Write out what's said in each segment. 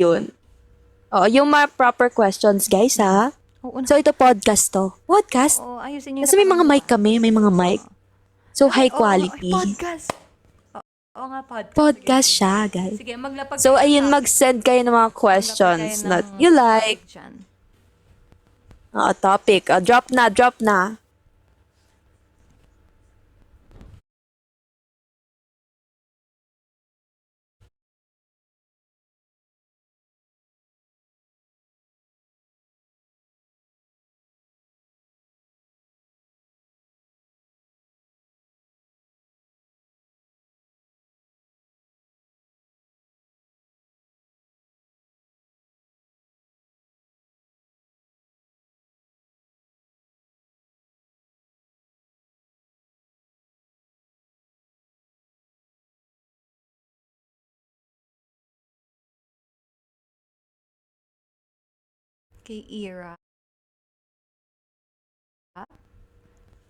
yun. Oo, yung mga proper questions, guys, ha? Oo, So, ito podcast to. Podcast? oo, ayusin nyo Kasi may mga mic kami, may mga mic. So, high Oo, quality. podcast. Oo nga, podcast. Podcast siya, guys. Sige, maglapag So, kayo ayun, ng mag-send kayo ng mga questions that you like. dyan. Topic. Drop na. Kay Ira.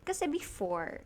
Kasi before,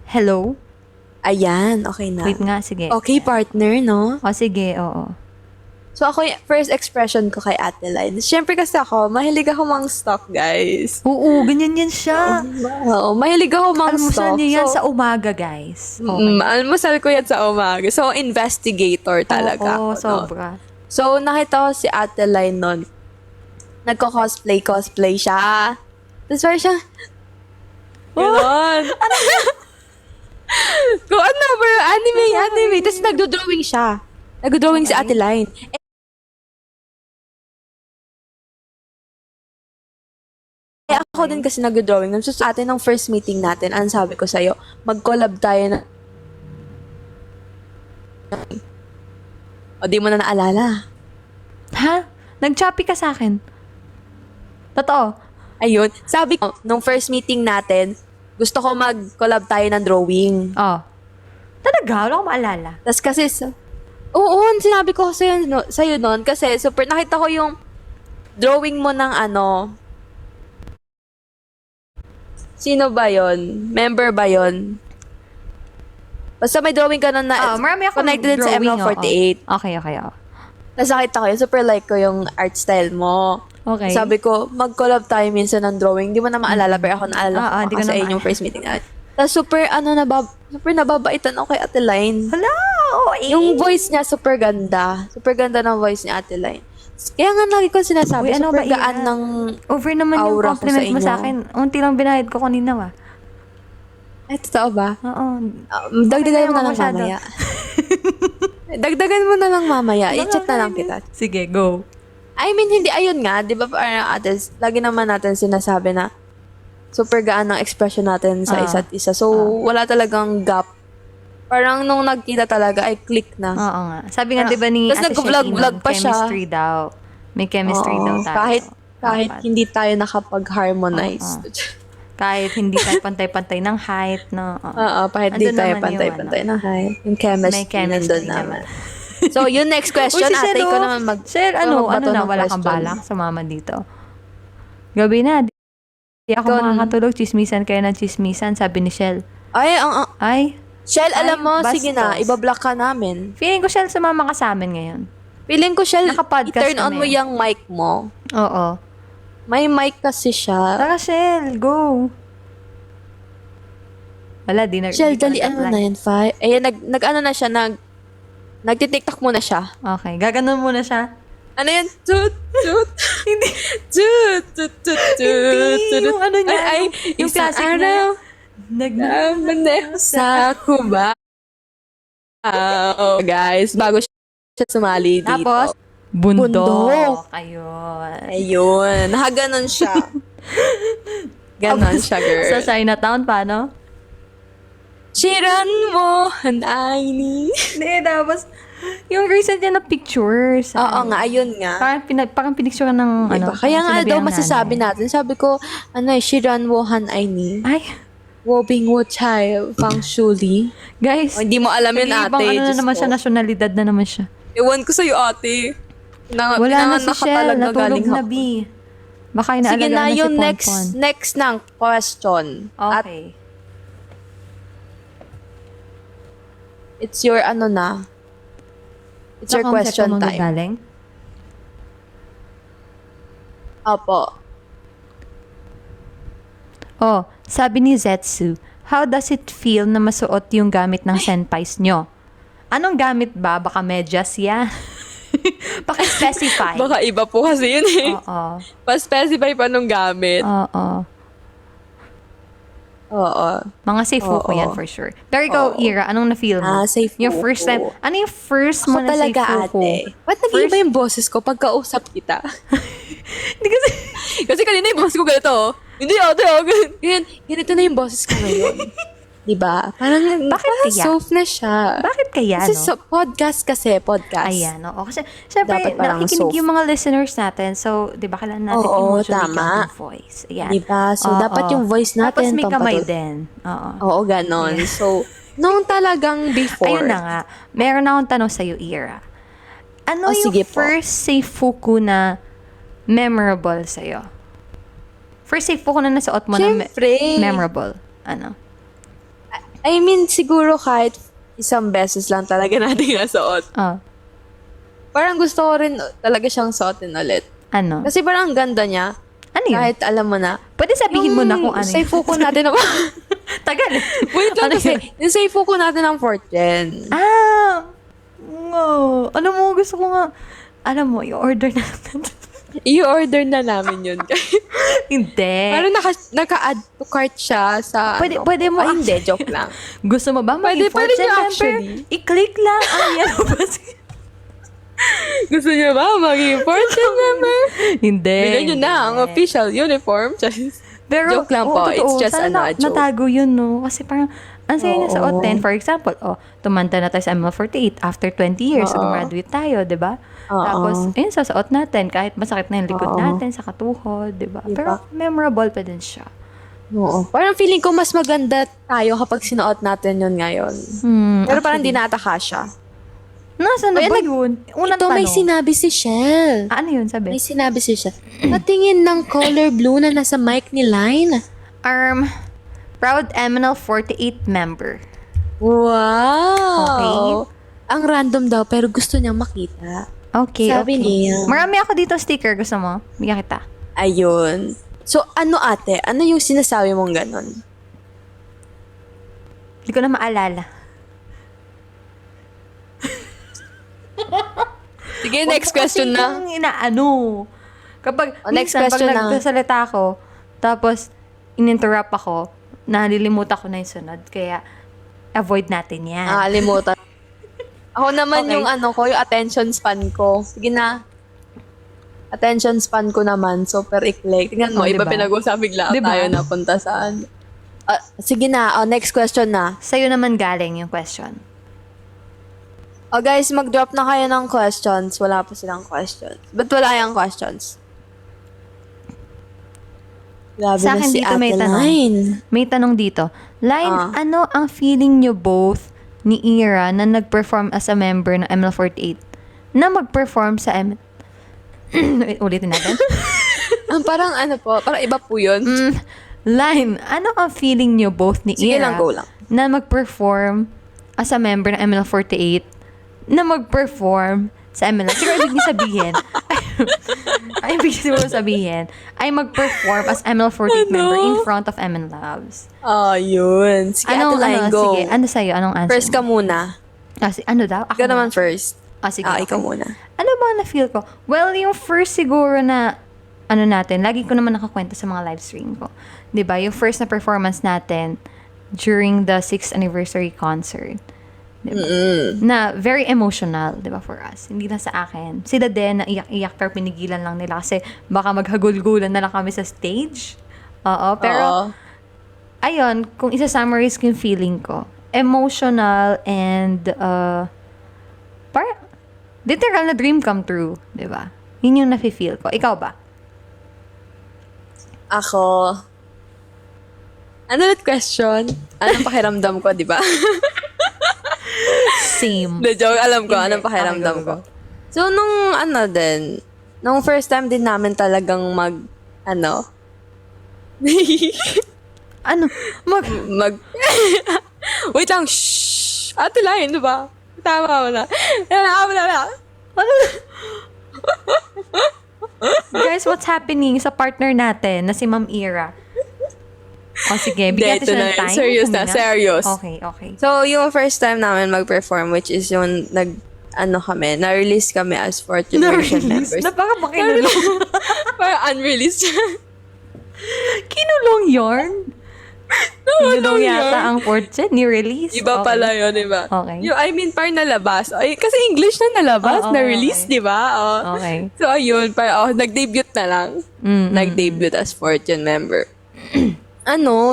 hello? Ayan, okay na. Wait nga, sige. Okay, partner, no? O, sige, oo. So, ako yung first expression ko kay Ate Line. Siyempre kasi ako, mahilig ako mang stock, guys. Oo, ganyan yan siya. Oo, mahilig ako mang Almusal stock. niya yan So, sa umaga, guys. Okay. almusal ko yan sa umaga. So, investigator talaga Oo, ako, no? sobra. So, nakita ko si Ate Line nun. Nagko-cosplay siya. Tapos parang siya, gano'n. Kung ano, bro, anime. Tapos nagdo-drawing siya. Nagdo-drawing si Ate Line. Eh, ako din kasi nagdo-drawing. So, sa atin ng first meeting natin, ang sabi ko sa'yo, mag-collab tayo na... O, di mo na naalala. Ha? Nag-choppy ka sa akin. Totoo. Ayun. Sabi ko, nung first meeting natin, gusto ko mag-collab tayo ng drawing. Oh. Talaga? Wala ko maalala. Tapos kasi, oo, sinabi ko sa'yo, sa'yo nun, kasi super, nakita ko yung drawing mo ng ano, sino ba yon? Member ba yon? Basta may drawing ka nun na Marami akong connected sa drawing, ML48. Okay. Tapos nakita ko yun, super like ko yung art style mo. Okay. Sabi ko, mag-collab tayo minsan ng drawing. Di mo na maalala, pero ako naalala ko di ko kasi na yun yung first meeting natin. Tapos super nababaitan ako kay Ate Line. Hala! Yung voice niya, super ganda. Super ganda ng voice ni Ate Line. Kaya nga lagi ko sinasabi, Uy, ano super ba gaan yan? ng Over naman yung aura ko compliment sa mo sa inyo. akin. Unti lang binayad ko kanina, ba? Ay, totoo ba? Oo. Dagdagan mo na lang masyado. mamaya. Dagdagan mo na lang mamaya. I-chat na lang kita. Sige, go. I mean, hindi, ayun nga, di ba parang ate, lagi naman natin sinasabi na super gaan ng expression natin sa isa't isa. So, wala talagang gap. Parang nung nagkita talaga, ay click na. Oo nga. Sabi nga, di ba ni Tapos Ate nag-vlog pa siya. chemistry daw. May chemistry Oo, daw tayo. kahit Dapat. hindi tayo nakapag-harmonize. Kahit hindi tayo pantay-pantay ng height, no? Oo, kahit hindi Andun tayo naman yung pantay-pantay na height. Yung chemistry, May chemistry nandun naman. naman. So, yung next question, Uy, si ate, Sir, ko oh. naman Sir, ano magbato na, ng wala kang question. balak sa mama dito. Gabi na, di ako makakatulog, chismisan kayo ng chismisan, sabi ni Shell. Ay, Shell, alam mo, bastos. sige na, ibablock ka namin. Feeling ko Shell sumama ka sa amin ngayon. Feeling ko, Shell, Naka-podcast i-turn on kami. mo yung mic mo. Oo. May mic kasi siya. Tara, Shell, go. Wala, di na. Shell, di ko dalian mo na-apply. na yun, Fi. Ayan, nag-ano na siya, nagtitiktok muna siya. Okay, gaganon muna siya. Ano yun? Toot, toot. Hindi, yung ano niya, yung isang classic araw, na, maneho sa Cuba. Guys, bago siya sumali dito. tapos, Bundok. bundok. Ayun. Ayun, nakaganon siya. Ganon siya, girl. Sa Chinatown, paano? Shiran mo, hanay ni. Hindi, tapos, yung recent niya na pictures. Oo nga, ayun nga. Parang pinicture ng, Diba? Kaya nga sinabi daw ng masasabi nanay. natin. Sabi ko, Shiran wo hanay ni. Ay, Wo bing wo chai fang shuli. guys. Hindi mo alam yun, ate. Nag-iibang ano na Diyos naman ko. siya, nasyonalidad na naman siya. Ewan ko sa'yo, ate. Wala na si Pinanganak ka Shell, talaga natulog galing na, ako. B. Baka Sige inaalagaan na, na si yung Ponpon. next ng question. At Okay. it's your ano na. It's your Sa question konsepto mo time. galing? Opo. Oh, sabi ni Zetsu, how does it feel na masuot yung gamit ng senpais nyo? Anong gamit ba? Baka medyas yan? Paki-specify. Baka iba po kasi yun eh. Oo. Pa-specify pa nung gamit. Oo. Oo. Mga safe ko Oo. yan for sure. Pero ikaw, Oo. Ira, anong na-feel mo? Safe Yung fuku. first time. Ano yung first mo Ako na safe talaga, fuku? ate. Ba't nag-iba yung boses ko pagkausap kita? Hindi kasi... Kasi kanina yung boses ko ganito, oh. Hindi, ate, oh. Ganito na yung boses ko ngayon. Diba? Parang, Bakit kaya? soft na siya. Bakit kaya, Kasi no? podcast. Ayan, oo. Kasi, syempre, Dapat parang nakikinig soft. yung mga listeners natin. So, di ba, kailangan natin Oo, emotionally tama. yung voice. Ayan. Diba? So, Oo. dapat yung voice natin. Tapos may kamay pampatul- din. Oo. Oo, ganon. So, nung talagang before. Ayun na nga. Meron akong tanong sa'yo, Ira. Ano yung sige po. first safe fuku na memorable sa'yo? First safe fuku na nasuot mo Siyempre. na memorable. Ano? I mean, siguro kahit isang beses lang talaga natin nasuot. Oh. Parang gusto ko rin talaga siyang suotin ulit. Ano? Kasi parang ang ganda niya. Ano yun? Kahit alam mo na. Pwede sabihin mo na kung ano Sa yun. fuku natin naman. Tagal. Wait lang Ano kasi. yun? Yung sa fuku natin ng 4th gen. Ah! Ano mo, gusto ko nga, alam mo, i-order na natin. I-order na namin yun. Hindi. Parang naka-add to cart siya sa Pwede mo Ay, hindi. Joke lang. Gusto mo ba Pwede maging 4th niyo member? actually. I-click lang ang yan. Gusto niyo ba maging 4th gen member? Hindi. Bilhin nyo na ang official uniform. Pero, Joke lang po. totoo, It's just sana joke. natago yun, no? Kasi parang, ang saya niya sa Oo. OTEN. For example, tumanda na tayo sa ML48 after 20 years. Oo. Gumraduate tayo, di ba? Oo. Tapos, ayun, sasuot natin. Kahit masakit na yung likod Oo. natin sa katuhod, di ba? Diba? Pero, memorable pa din siya. Oo. Parang feeling ko mas maganda tayo kapag sinuot natin yun ngayon. Pero parang di nataka siya. Nasaan na Ay, ba yun? Unang Ito may tanong. sinabi si Shell. Ano yun, sabi? May sinabi si Shell. Patingin ng color blue na nasa mic ni Line. Proud MNL 48 member. Wow! Okay. Ang random daw pero gusto niyang makita. Okay, Sabi okay. niya. Marami ako dito sticker. Gusto mo? Bigyan kita. Ayun. So, ano ate? Ano yung sinasabi mong ganon? Hindi ko na maalala. Sige, next question na. Kasi inaano. Kapag, next minsan, question pag na. nagsasalita ako, tapos, in-interrupt ako, nalilimutan ko na yung sunod. Kaya, avoid natin yan. Nakalimutan. Ako naman Okay. yung yung attention span ko. Sige na. Attention span ko naman, super ikli. Tingnan mo, Oh, iba diba? pinag-usap bigla Diba? tayo napunta saan. Sige na, next question na. Sa'yo naman galing yung question. Guys, mag-drop na kayo ng questions. Wala pa silang questions. Ba't wala yung questions? Grabe Sa na akin si dito may Ate tanong. Line. May tanong dito. Line, ano ang feeling nyo both ni Ira na nag-perform as a member ng ML48 na mag-perform sa Ulitin natin. Parang parang iba po yun. Line, ano ang feeling nyo both ni Sige Ira lang, go lang. na mag-perform as a member ng ML48 na mag-perform sa ML Labs? Siguro ibig niyo sabihin, ay ibig siguro sabihin, ay mag-perform as ML48 member in front of ML Labs. Yun. Sige, Ate Line, go. Sige, ano sa'yo? Anong answer? First ka muna. Ano daw? Ikaw naman first. Sige. Ikaw muna. Ano ba na-feel ko? Well, yung first siguro na ano natin, lagi ko naman nakakwento sa mga live stream ko. 'Di ba? Yung first na performance natin during the 6th anniversary concert. Diba? Na very emotional, 'di ba, for us. Hindi na sa akin. Sila din na iyak-iyak pero pinigilan lang nila kasi baka maghagulgulan na lang kami sa stage. Oo, pero Oo. ayun, kung isa-summarize ko yung feeling ko, emotional and parang literal na dream come true, 'di ba? Yun yung nafe-feel ko. Ikaw ba? Ako, ano ulit question? Anong pakiramdam ko, di ba? Same. The joke, alam ko, anong Hindi. pakiramdam Okay, ko. go. So, nung first time din namin talagang ano, Ano? mag, wait lang, shh! Ate Lion, di ba? Tama mo na. Tama mo na. Guys, what's happening sa partner natin na si Ma'am Ira? O sige, bigyan Hindi, natin siya ito ng na. time. Serious na, Huminga. serious. Okay. So, yung first time namin mag-perform, which is yung na-release kami as fourth generation members. Napaka makinulong. Parang unreleased. Kinulong yarn? Kinulong yata yarn. ang fourth gen, ni-release. Iba Okay. pala yun, iba. Okay. Yung, parang nalabas. Ay, kasi English na nalabas, Oo, na-release, okay. di ba? Oh. Okay. So, ayun, parang nag-debut na lang. Nag-debut as fourth gen member.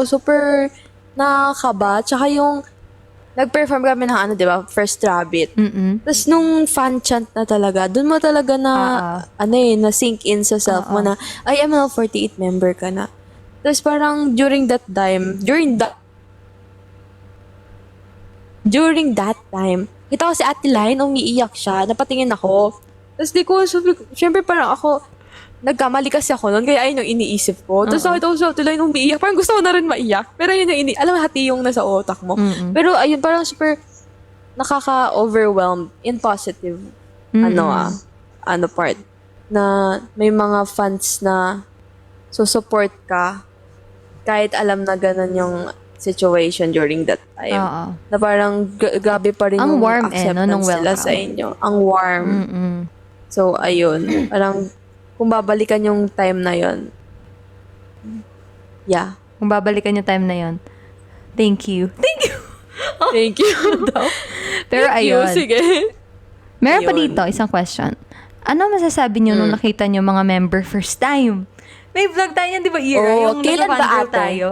Super nakakaba. Tsaka yung, nag-perform kami ng di ba, First Rabbit. Tapos nung fan chant na talaga, dun mo talaga na, na sink in sa self mo na, ay, ML48 member ka na. Tapos parang during that time, kita ko si Ate Line, umiiyak siya, napatingin ako. Tapos syempre parang ako, nagkamali kasi ako noon, kaya ayun yung iniisip ko. Tapos nakita ko si Ate Line umiiyak, parang gusto ko na rin maiyak. Pero yun yung alam mo, hati yung nasa utak mo. Pero ayun, parang super nakaka-overwhelmed in positive, part. Na may mga fans na support ka kahit alam na ganun yung situation during that time. Oo. Na parang gabi pa rin Ang yung warm acceptance nung nila welcome. sa inyo. Ang warm. So, ayun. Parang, kung babalikan yung time na yon, yeah. Kung babalikan yung time na yon, thank you. Thank you! Thank you. Pero Thank you. ayun. Sige. Meron pa Ayun. dito, isang question. Ano masasabi niyo nung nakita niyo mga member first time? May vlog tayo yan, di ba, Ira? Oo, Yung kailan ba, nag-fangirl ate? tayo.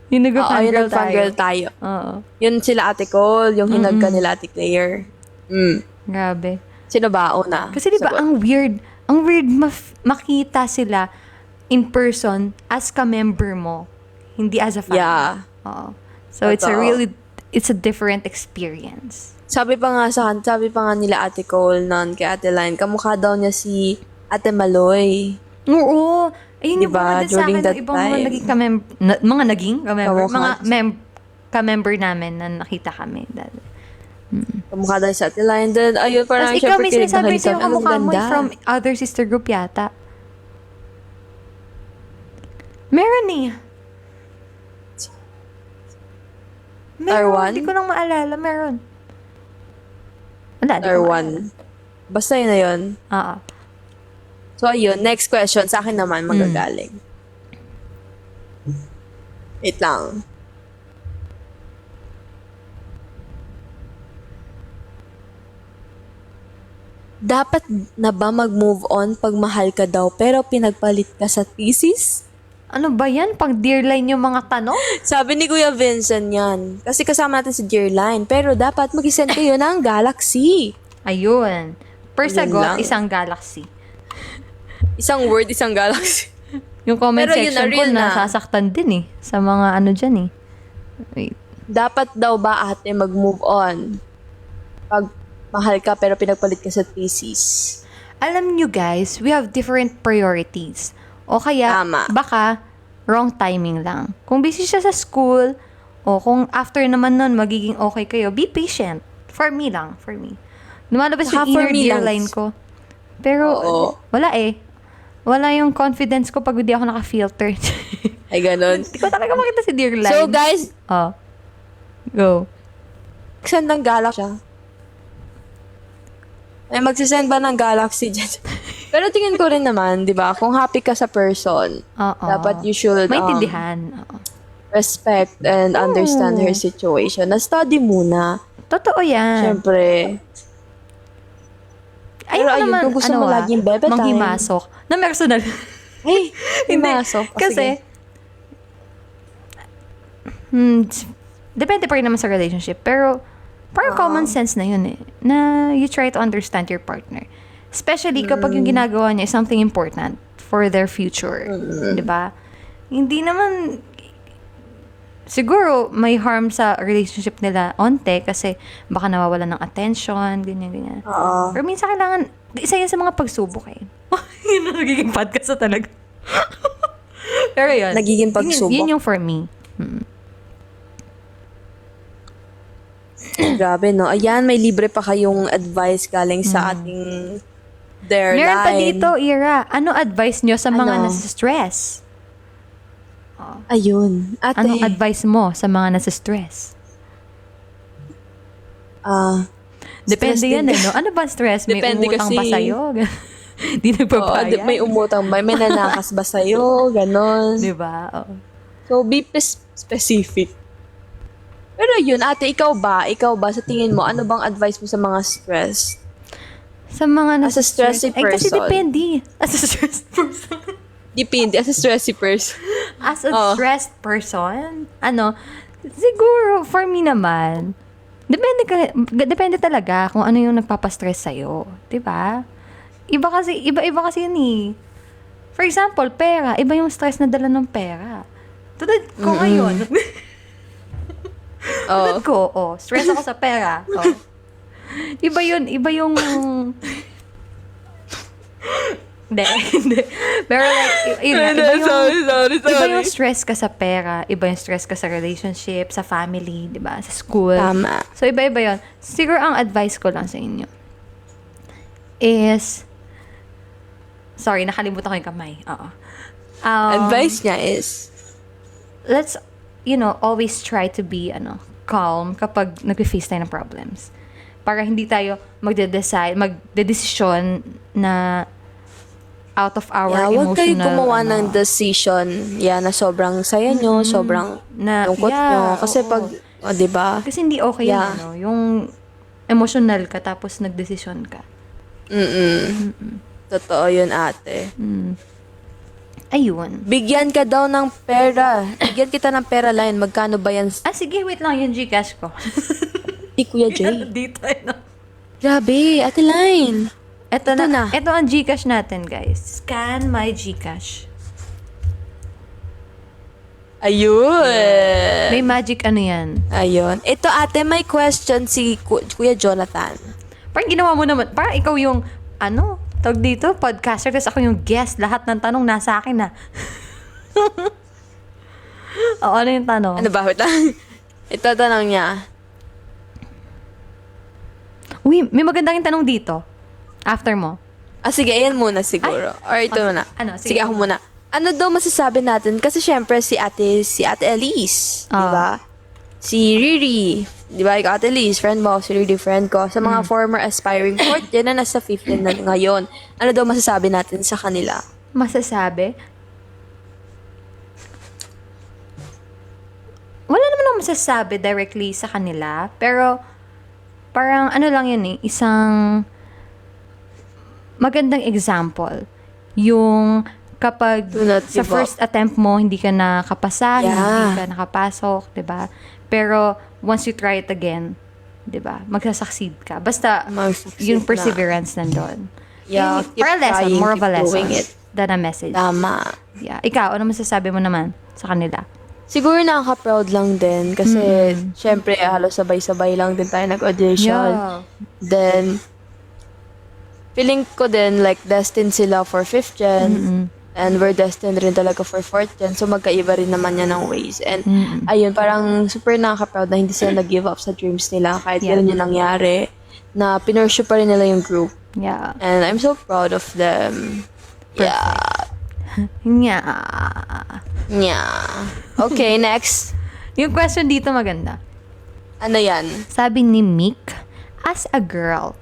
Yung Oo, nag-fangirl yun tayo. nag-fangirl tayo. Oo. Yun sila Ate Cole, yung hinagka nila Ate Claire. Grabe. Sino ba? Una. Kasi di ba, Sagot. ang weird makita sila in person as ka-member mo, hindi as a fan. Yeah. Oo. So, Totoo. it's a different experience. Sabi pa nga nila Ate Cole noon kay Ate Line, kamukha daw niya si Ate Maloy. Oo. Ayun yung Diba? mga din sa During akin, that ng ibang mga time. naging ka-member, Kamukha. mga ka-member namin na nakita kami dati. Kamukha daw si Ate Line. Then, ayun, parang Tapos ikaw syempre may sinasabi kinagdahan sa'yo kami, kamukha ang mo ganda. from other sister group yata. Meron eh. R1? Hindi ko nang maalala. Meron. Wala, di ko R1. maalala. Basta yun na yun. Oo. So, ayun. Next question. Sa akin naman, magagaling. Wait lang. Dapat na ba mag-move on pag mahal ka daw pero pinagpalit ka sa thesis? Ano ba yan? Pang Dearline yung mga tanong? Sabi ni Kuya Vincent yan. Kasi kasama natin si Dearline. Pero dapat mag-send kayo ng Galaxy. Ayun. Per Yun sagot, lang. isang galaxy. Isang word, isang Galaxy. Yung comment Pero yun na, section ko, real na. nasasaktan din eh. Sa mga ano dyan eh. Wait. Dapat daw ba ate mag-move on? Pag mahal ka pero pinagpalit ka sa thesis. Alam nyo guys, we have different priorities. O kaya, Tama. baka, wrong timing lang. Kung busy siya sa school, o kung after naman nun, magiging okay kayo, be patient. For me lang, for me. Lumalabas Saka yung for inner me dear lang. line ko. Pero, Oo. wala eh. Wala yung confidence ko pag hindi ako naka-filter. Ay, ganun. Hindi ko talaga makita si dear line. So, guys, Oh. Go. send ng Galaxy siya. Ay, magsisend ba ng Galaxy dyan? Pero tingin ko rin naman, di ba, kung happy ka sa person, Oo. dapat you should Maintindihan. Oo. respect and understand her situation. Na-study muna. Totoo yan. Siyempre. Ayun Pero ayun, naman, kung gusto mo laging bebe time. manghimasok. Na personal. Ay, Hindi. pumasok. Kasi, depende pa rin naman sa relationship. Pero, parang common sense na yun eh. Na you try to understand your partner. Especially kapag yung ginagawa niya is something important for their future. Diba? Hindi naman, siguro, may harm sa relationship nila onte kasi baka nawawalan ng attention, ganyan. Oo. Pero minsan kailangan, isa yan sa mga pagsubok eh. Yun na nagiging podcast na talaga. Pero yun. Nagiging pagsubok. Yun yung for me. Grabe, no? Ayan, may libre pa kayong advice galing sa ating their Meron pa line. dito, Ira. Ano advice nyo sa mga Ano? nasa stress? Ayun. Ate, Anong advice mo sa mga nasa stress? Depende stress yan din. eh, no? Ano ba stress? May Depende umutang ba kasi. sa'yo? Di oo, nagpapayag? may umutang ba? May nanakas ba sa'yo? Ganon. Di ba? Oo. So, be specific. Pero yun, ate, ikaw ba, sa tingin mo, ano bang advice mo sa mga stress? Sa mga nasa As a stressy Ay, kasi person. depende. As a stressed person. Depende, as a stressy person. As a Oh. stressed person, siguro, for me naman, depende talaga kung ano yung nagpapastress sa'yo. Diba? Iba-iba kasi yun eh. For example, pera. Iba yung stress na dala ng pera. Tulad ko ngayon. Tulad ko, stress ako sa pera. Iba yung... Hindi. Pero like, iba yung stress ka sa pera, iba yung stress ka sa relationship, sa family, di ba? Sa school. Tama. So, iba-iba yun. Siguro ang advice ko lang sa inyo is, sorry, nakalimutan ko yung kamay. Oo. Advice niya is, Let's, always try to be, calm kapag nag-face tayo ng problems. Para hindi tayo magdedesisyon na out of our huwag kayo emotional, gumawa ng decision, na sobrang saya nyo, sobrang lungkot nyo. Kasi pag, di ba? Kasi hindi okay Yeah. yan, yung emotional ka tapos nagdesisyon ka. Totoo yun, ate. Ayun. Bigyan ka daw ng pera. Bigyan kita ng pera line. Magkano ba yan? Sige, wait lang, yung Gcash ko. Si Kuya Jay. Dito, Grabe, ate line. Ito Ito na. na. Ito ang Gcash natin, guys. Scan my Gcash. Ayun. May magic yan. Ayun. Ito, ate, may question si Kuya Jonathan. Parang ginawa mo naman. Parang ikaw yung, tawag dito, podcaster, tapos ako yung guest. Lahat ng tanong nasa akin na. Oo, ano yung tanong? Ano ba? Wait lang. Ito, tanong niya. Uy, may magandang tanong dito. After mo. Sige, ayan muna siguro. Or ito muna. Sige. Sige, ako muna. Ano daw masasabi natin? Kasi syempre si Ate Elise, di ba? Si Riri, di ba? Ikaw, Ate Elise, friend mo. Si Riri, friend ko. Sa mga former aspiring fourth, yan na nasa 15 na ngayon. Ano daw masasabi natin sa kanila? Masasabi? Wala naman akong masasabi directly sa kanila. Pero, parang lang yun isang magandang example. Yung kapag Do not sa give first attempt mo, hindi ka nakapasa, Yeah. hindi ka nakapasok, 'di ba? Pero once you try it again, 'di ba? Magsasucceed ka. Basta Magsucceed yung na. perseverance nandun. Yeah, keep Para lesson, trying, more of a keep lesson doing it. than a message. Tama. Yeah. Ikaw, ano masasabi mo naman sa kanila? Siguro nakaka-proud lang din kasi syempre halos sabay-sabay lang din tayo nag-audition. Yeah. Then, feeling ko din like destined sila for 5th gen and we're destined rin talaga for 4th gen. So, magkaiba rin naman yan ng ways. And, ayun, parang super nakaka-proud na hindi sila nag-give up sa dreams nila kahit Yeah. ganun yung nangyari na pinursue pa rin nila yung group. Yeah. And I'm so proud of them. Yeah. Yeah. Yeah. Okay, next. Yung question dito maganda. Ano yan? Sabi ni Mick, as a girl,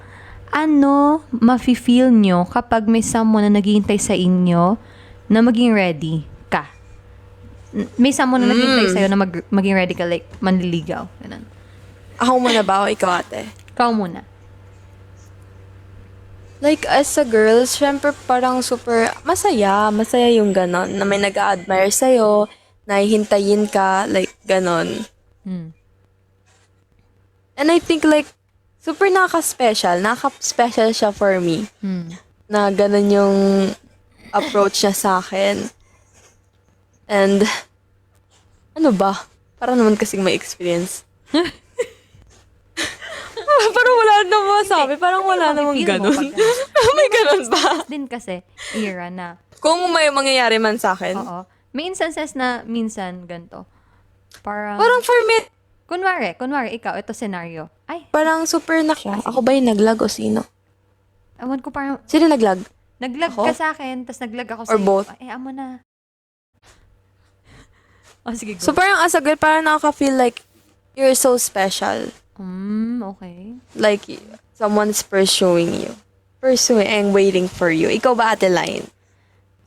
mafe-feel nyo kapag may someone na naghihintay sa inyo na maging ready ka? May someone na naghihintay sa'yo na maging ready ka, like, manliligaw. Ganun. Ako muna ba o ikaw ate? Ikaw muna. Like, as a girl, syempre parang super masaya. Masaya yung ganon. Na may nag-a-admire sa'yo, na hihintayin ka, like, ganon. And I think, like, super nakaka-special. Nakaka-special siya for me. Na ganon yung approach niya sa akin. And, ano ba? Parang naman kasing may experience. Parang wala naman masabi. Parang wala namang ganon. May ganon ba? Din kasi, era na. Kung may mangyayari man sa akin. Oo. May instances na minsan ganito. Parang For me, kunwari, ikaw, ito scenario. Ay, parang super ako ba yung naglag o sino? awan ko parang, Sino naglag? naglag Ako? ka sa akin, tapos naglag ako Or sa'yo. both? Ay, amo na. Oh, sige, go. So parang as a girl, parang nakaka-feel like you're so special. Okay. Like, someone's pursuing you. Pursuing and waiting for you. Ikaw ba, Ate Line?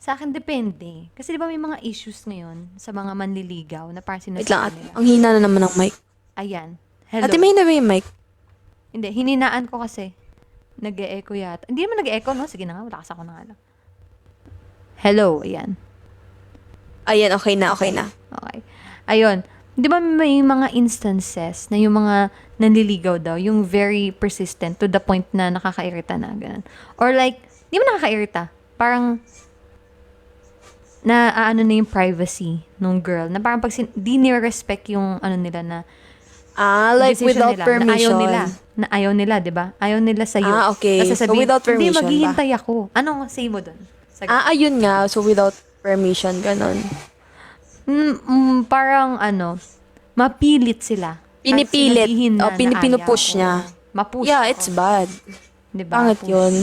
Sa akin, depende. Kasi di ba may mga issues ngayon sa mga manliligaw na parang Wait sinasabi lang, nila. ang hina na naman ng mic. Ayan. Hello. Ate, may na ba yung mic? Hindi, hininaan ko kasi. Nag-e-echo yata. Hindi naman nag-e-echo, no? Sige na nga, malakas ako na nga lang. Hello, ayan. Ayan, okay na. Okay. Ayun. Di ba may mga instances na yung mga nanliligaw daw, yung very persistent to the point na nakakairita na, ganun. Or like, di ba nakakairita? Parang, na ano na yung privacy nung girl. Na parang pag di nire-respect yung ano nila na Like decision without nila, permission. Na ayaw nila, di ba? Ayaw nila sa'yo. Okay. Tapos So sasabihin, without permission hindi, ba? maghihintay ako. Anong say mo dun? Ayun nga. So without permission, ganon. Parang mapilit sila. Pinipilit. Kahit sinabihin na Pinupush ayaw. niya. Mapush. Yeah, it's bad. Diba? Pangit yun.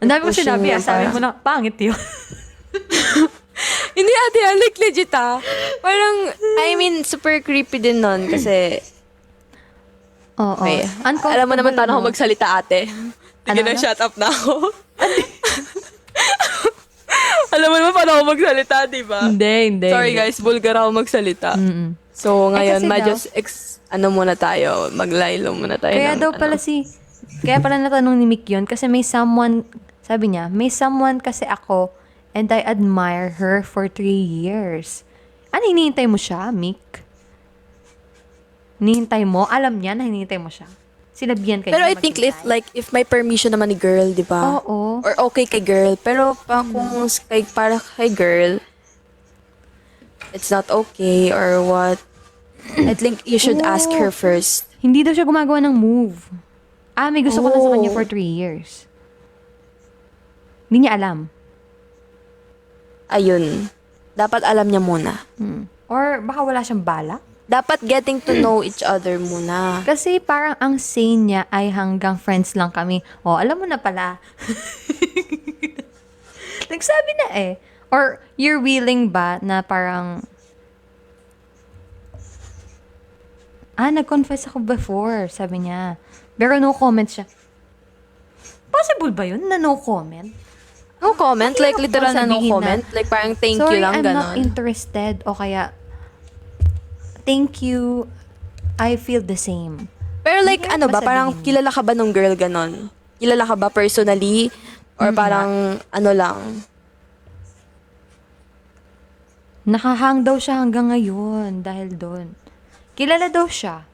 Ang dami ko Pushing sinabi, niya sabi parang- mo na, pangit yun. Hindi ate, like legit Parang, I mean, super creepy din nun kasi, Oo. okay. Uncomfortable, Alam mo naman paano ako no? magsalita ate. Sige na, shut up na ako. Alam mo naman paano ako magsalita, di ba? Hindi. Sorry guys, vulgar ako magsalita. So, ngayon, kasi muna tayo, maglaylo muna tayo. Kaya ng, daw pala kaya pala natanong ni Mick yun, kasi may someone, sabi niya, may someone kasi ako, and I admire her for 3 years. Ano, hinihintay mo siya, Mick? Hinihintay mo? Alam niya na hinihintay mo siya. Sinabihan kayo. Pero I think if may permission naman ni girl, di ba? Oo. Or okay kay girl. Pero kung para kay girl, it's not okay or what. I think you should ask her first. Hindi daw siya gumagawa ng move. May gusto ko na sa kanya for 3 years. Hindi niya alam. Ayun. Dapat alam niya muna. Or baka wala siyang balak. Dapat getting to know each other muna. Kasi parang ang say niya ay hanggang friends lang kami. Alam mo na pala. Nagsabi na eh. Or you're willing ba na parang, nag-confess ako before, sabi niya. Pero no comment siya. Possible ba yun na no comment? No comment? Like, Mahirap literal ba na no sabihin comment? Like, parang thank you Sorry, lang, I'm not ganon. interested. O kaya, thank you, I feel the same. Pero like, Mahirap ano ba ba? Parang sabihin? kilala ka ba nung girl ganon? Kilala ka ba personally? Or parang, ano lang? Nakahang daw siya hanggang ngayon dahil doon. Kilala daw siya.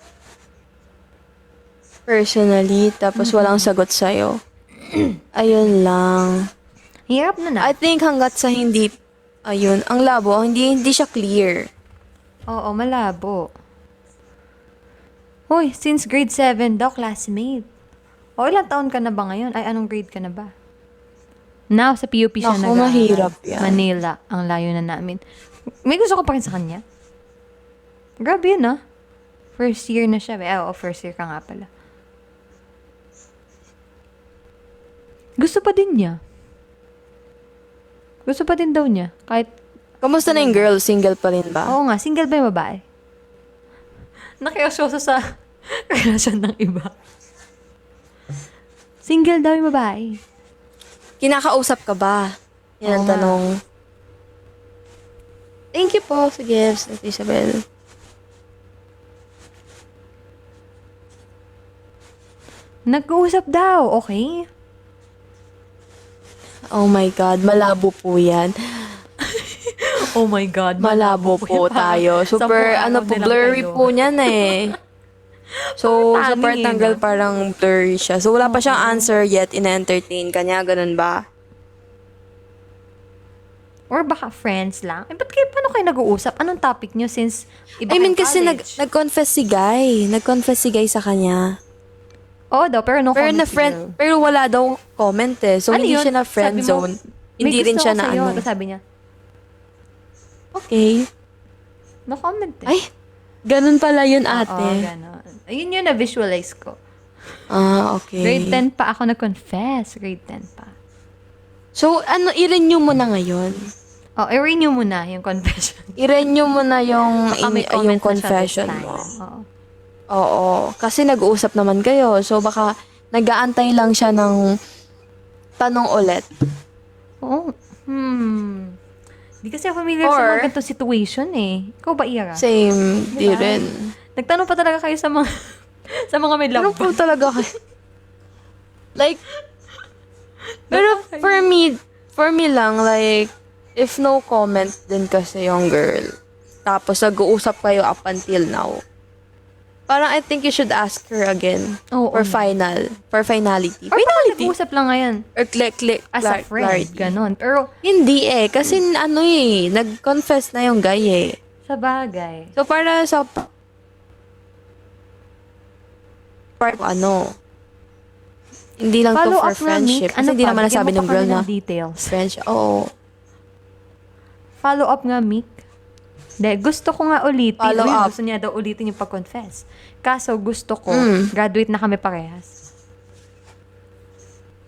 Personally, tapos walang sagot sa'yo. Ayun lang. Hirap na. I think hanggat sa hindi, ayun, ang labo, hindi siya clear. Oo, malabo. Hoy, since grade 7 daw, classmate. Ilang taon ka na ba ngayon? Ay, anong grade ka na ba? Now, sa PUP siya Naku, nag-aaral. mahirap yan. Manila, ang layo na namin. May gusto ko pa rin sa kanya. Grabe yun, First year na siya. First year ka nga pala. Gusto pa din niya. Gusto pa din daw niya. Kahit, Kamusta na yung girl? Single pa rin ba? oo nga, single ba yung babae? Nakiosyoso sa relasyon ng iba. Single daw yung babae. Kinakausap ka ba? Yan ang Oo nga. tanong. Thank you po sa gifts, Ate Isabel. Nag-uusap daw, okay? Oh my God, malabo po yan. Oh my God. Malabo po tayo. Super, blurry po niyan eh. So, sa Tanging part eh, ng girl, no? parang blurry siya. So, wala pa siyang answer yet, ina-entertain ka niya, ganun ba? Or baka friends lang. Eh, paano kayo nag-uusap? Anong topic nyo since iba I mean, kayong kasi college? nag-confess si Guy. Nag-confess si Guy sa kanya. Oo daw, pero no Pero comment na si friend, girl. pero wala daw comment eh. So, Ano hindi yun? siya na friend Sabi mo, zone. May Hindi rin gusto siya ko na sa'yo. ano. Tapos sabi niya, Okay. no comment eh. Ay, ganun pala yun Oo, ate. gano'n. Ayun yun na-visualize ko. Okay. Grade 10 pa ako nag-confess. Grade 10 pa. So, i-renew mo na ngayon. Oh, i-renew mo na yung confession. I-renew mo na yung, Baka may comment yung na siya confession this time. mo. Oo. Oo. Kasi nag-uusap naman kayo. So, baka nag-aantay lang siya ng tanong ulit. Oo. Di kasi ako familiar sa Or- mga ganitong situation eh. Ikaw ba, Ira? Same. Di Diba? rin. Nagtanong pa talaga kayo sa mga sa mga may Ano love po talaga kayo? Like, pero for me lang, like, if no comment din kasi yung girl, tapos nag-uusap kayo up until now, parang I think you should ask her again Oo, for finality. Or baka Finality. nag-uusap lang ngayon Or click, as a friend. clarity. Ganon. Pero Hindi eh, kasi nag-confess na yung guy eh. sa bagay. So, para sa part, hindi lang Follow to for up nga, friendship. Mick. Kasi hindi pa? naman Bigyan nasabi mo ng pa girl kami na ng details. friendship. Oo. Follow up nga, Mick. Gusto ko nga ulitin. Follow Uy, up. gusto niya daw ulitin yung pag-confess. Kaso gusto ko, graduate na kami parehas.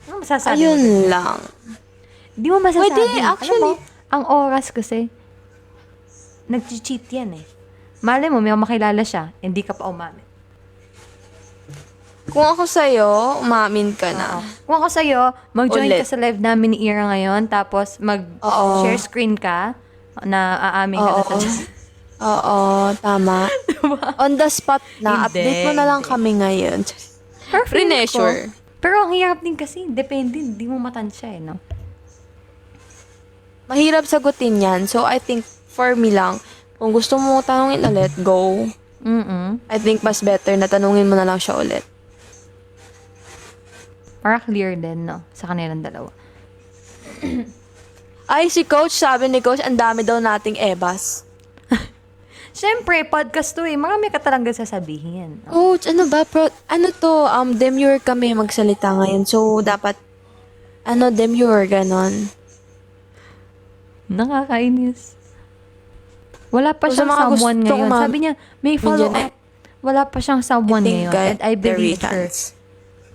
Ano masasabi mo? Ayun lang. Di mo masasabi. Pwede, Alam actually. mo, ang oras kasi, nag-cheat yan eh. Malay mo, may makilala siya, hindi ka pa umamin. Kung ako sa'yo, umamin ka na. Kung ako sa'yo, mag-join Ulit. ka sa live namin ni Ira ngayon, tapos mag-share screen ka, na aamin ka na sa Oo, tama. On the spot na, Hindi, update mo na lang kami ngayon. Pero feeling ko- Pre-measure. Pero ang hirap din kasi, depende, hindi mo matansya eh, no? Mahirap sagutin yan. So, I think, for me lang, kung gusto mo tanungin ulit, go. I think mas better na tanungin mo na lang siya ulit. Para clear din, no? Sa kanilang dalawa. Ay, si Coach, sabi ni Coach, ang dami daw nating ebas. Siyempre, podcast to eh. Marami ka talagang sasabihin. No? Coach, ano ba? Demure kami magsalita ngayon. So, dapat, demure, ganon. Nakakainis. Wala pa So, sa siyang mga someone gusto ngayon. ko Sabi niya, may follow Medyo up. Wala pa siyang someone ngayon. And I believe her.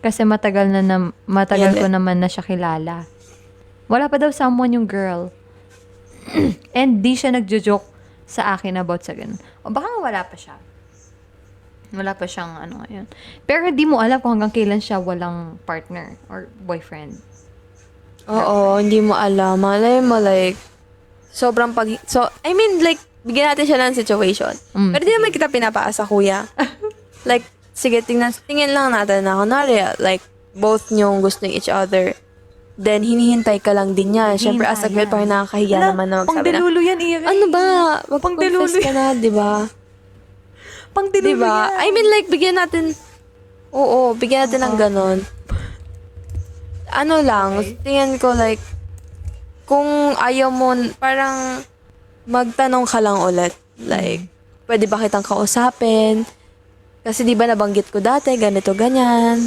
Kasi matagal ko naman na siya kilala. Wala pa daw someone yung girl. And di siya nagjo-joke sa akin about sa ganun. O baka nga wala pa siya. Wala pa siyang ngayon. Pero di mo alam kung hanggang kailan siya walang partner or boyfriend. Oo, hindi mo alam. Malay mo, like, bigyan natin siya ng situation. Pero di naman kita pinapaasa, kuya. Like, sige, tingin lang natin na, kunwari, like, both nyong gusto each other. Then, hinihintay ka lang din niya. Siyempre, as a girl, parang nakakahiya naman na magsabi na, Pangdelulu yan, Ira. ano ba? Pangdelulu Mag-confess ka na, di ba? Pangdelulu Di ba? yan. I mean, like, bigyan natin ng ganon. Ano lang, tingin ko, like, kung ayaw mo, parang, magtanong ka lang ulit. Like, pwede ba kitang kausapin? Kasi di ba nabanggit ko dati, ganito, ganyan.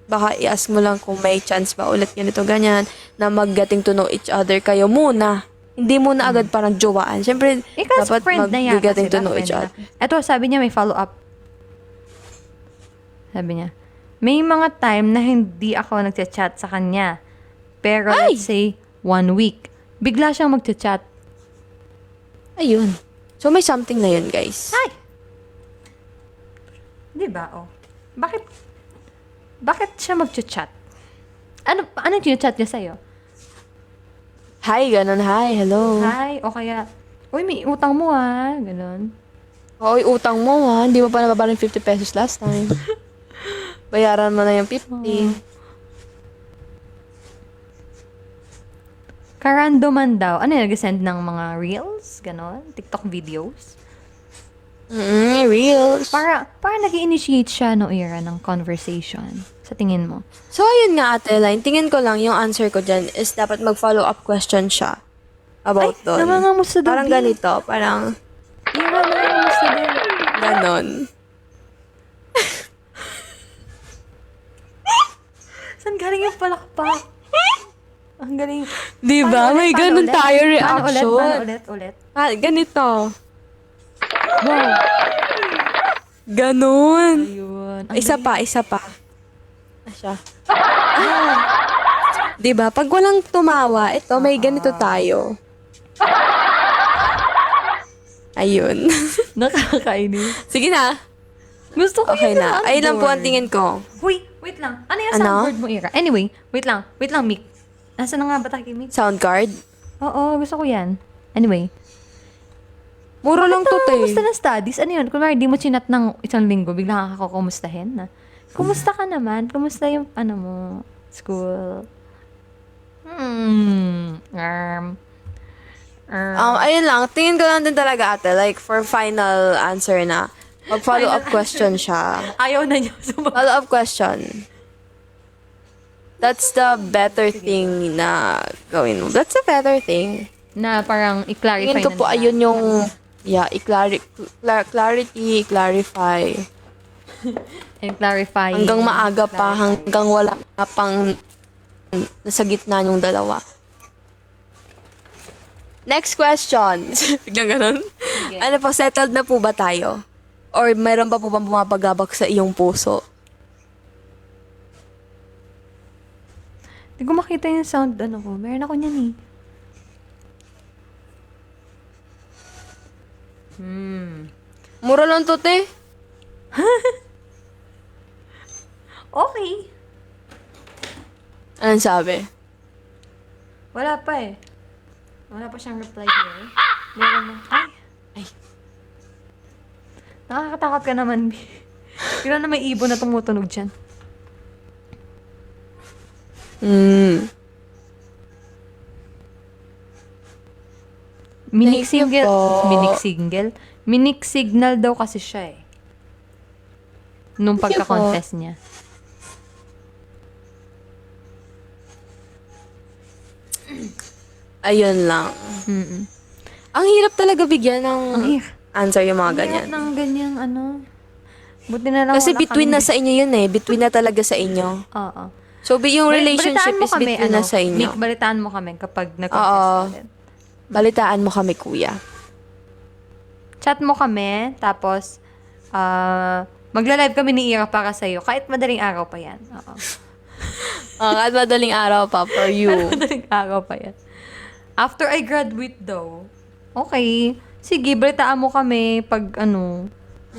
Baka i-ask mo lang kung may chance ba ulit ganito, ganyan, na mag-getting to know each other kayo muna. Hindi muna agad parang jowaan. Siyempre, Kasi dapat friend na yan. mag-getting to know each other. Ito, sabi niya may follow-up. Sabi niya, may mga time na hindi ako nagchat-chat sa kanya. Pero let's say, 1 week. Bigla siyang magchat-chat. Ayun. So, may something na yun, guys. Ay! Di ba, oh? Bakit? Bakit siya mag-chat? Ano chat niya sa'yo? Hi, ganun. Hi, hello. Hi, o kaya, uy, may utang mo ganon. Oy, utang mo ha. Hindi mo pa nababarin 50 pesos last time. Bayaran mo na yung 50. Karandoman daw. Ano yung nag-send ng mga reels? Ganon? TikTok videos? Reels. Para nag-initiate siya no era ng conversation. Sa tingin mo? So, ayun nga, Ate Line. Tingin ko lang, yung answer ko dyan is dapat mag-follow-up question siya about doon. Nangangamusta daw. Parang ganito. Parang, Ira, nangangamusta daw. ganon. Saan galing yung palakpak? Ang galing. Diba? May ganun tayo reaction. Paano ulit? Ganito. Wow. Ganon. Ayun. Isa pa. Siya. Diba? Pag walang tumawa, ito, may ganito tayo. Ayun. Nakakainis. Sige na. Gusto ko Okay yung na. Ayun lang po ang tingin ko. Wait lang. Ano yung Ano? soundboard mo, Ira? Anyway, wait lang, Mick. Nasaan na nga ba tayo, Mick? Sound card. Oo, gusto ko yan. Anyway. Muro lang to, Kumusta te. na studies? Ano yun? Kunwari, di mo chinat ng isang linggo, bigla ka kakakumustahin na. Kumusta ka naman? Kumusta yung, school? Ayun lang. Tingin ko lang din talaga, ate. Like, for final answer na. Mag-follow-up question siya. Ayaw na niya. Follow-up question. That's the better thing na gawin mo. That's the better thing. Na parang i-clarify Tingin ko na po, nila. ayun yung, clarity, clarify. And clarify. Hanggang maaga pa, hanggang wala pa pang nasa gitna yung dalawa. Next question. Biglang ganun. Sige. Ano po, settled na po ba tayo? Or mayroon pa po bang bumabagabak sa iyong puso? Hindi ko makita yung sound, ko. Meron ako niyan eh. Mura lang to, te. Okay. Anong sabi? Wala pa eh. Wala pa siyang reply here. Meron na. Ay. Nakakatakot ka naman, B. Bigla na may ibon na tumutunog dyan. Minik Thank you single. po. Minik single? Minik signal daw kasi siya eh. Nung Thank you po. pagka-confess niya. Ayun lang. Mm-mm. Ang hirap talaga bigyan ng Ang hirap. answer yung mga ganyan. Ng ganyang Buti na lang Kasi wala between kami. na sa inyo yun eh. Between na talaga sa inyo. Oo. So, yung relationship Balitaan mo is between na sa inyo. Mick, balitaan mo kami kapag Oo. nag-confess natin. Balitaan mo kami, kuya. Chat mo kami, tapos magla-live kami ni Ira para sa'yo. Kahit madaling araw pa yan. Oo. At madaling araw pa for you. Madaling araw pa yan. After I graduate daw, okay. Sige, balitaan mo kami pag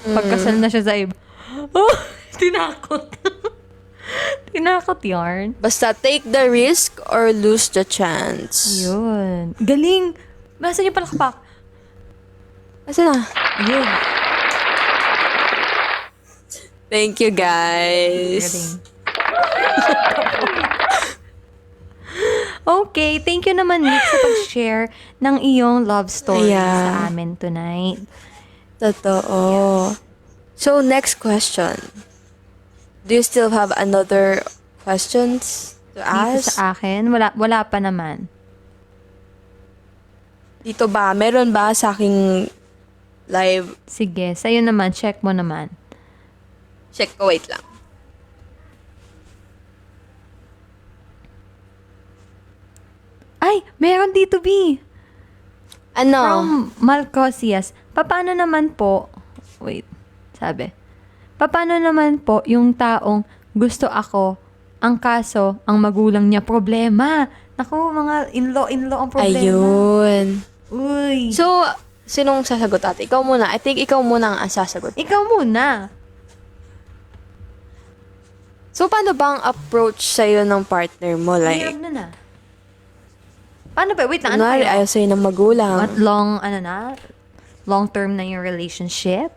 pagkasal na siya sa iba. Oh, tinakot. Tinakot yarn. Basta take the risk or lose the chance. Yun. Galing. Nasaan yung palakpak? Kasi na. Yun. Thank you, guys. Galing. Okay, thank you naman, Nick, sa pag-share ng iyong love story Yeah. sa amin tonight. Totoo. So, next question. Do you still have another questions to Dito ask? sa akin, wala pa naman. Dito ba? Meron ba sa aking live? Sige, sa'yo naman, check mo naman. Check ko, wait lang. Ay, meron dito, B. Ano? From Malcosias. Paano naman po, wait, sabi. Paano naman po yung taong gusto ako, ang kaso, ang magulang niya problema? Naku, mga in-law ang problema. Ayun. Uy. So, sinong sasagot ate? Ikaw muna. I think ikaw muna ang sasagot. Ikaw muna. So, paano bang approach sa'yo ng partner mo? Like, Hirap na na. Paano ba? Wait na, ano kunwari, kayo? ayaw sa'yo ng magulang. At long term na yung relationship?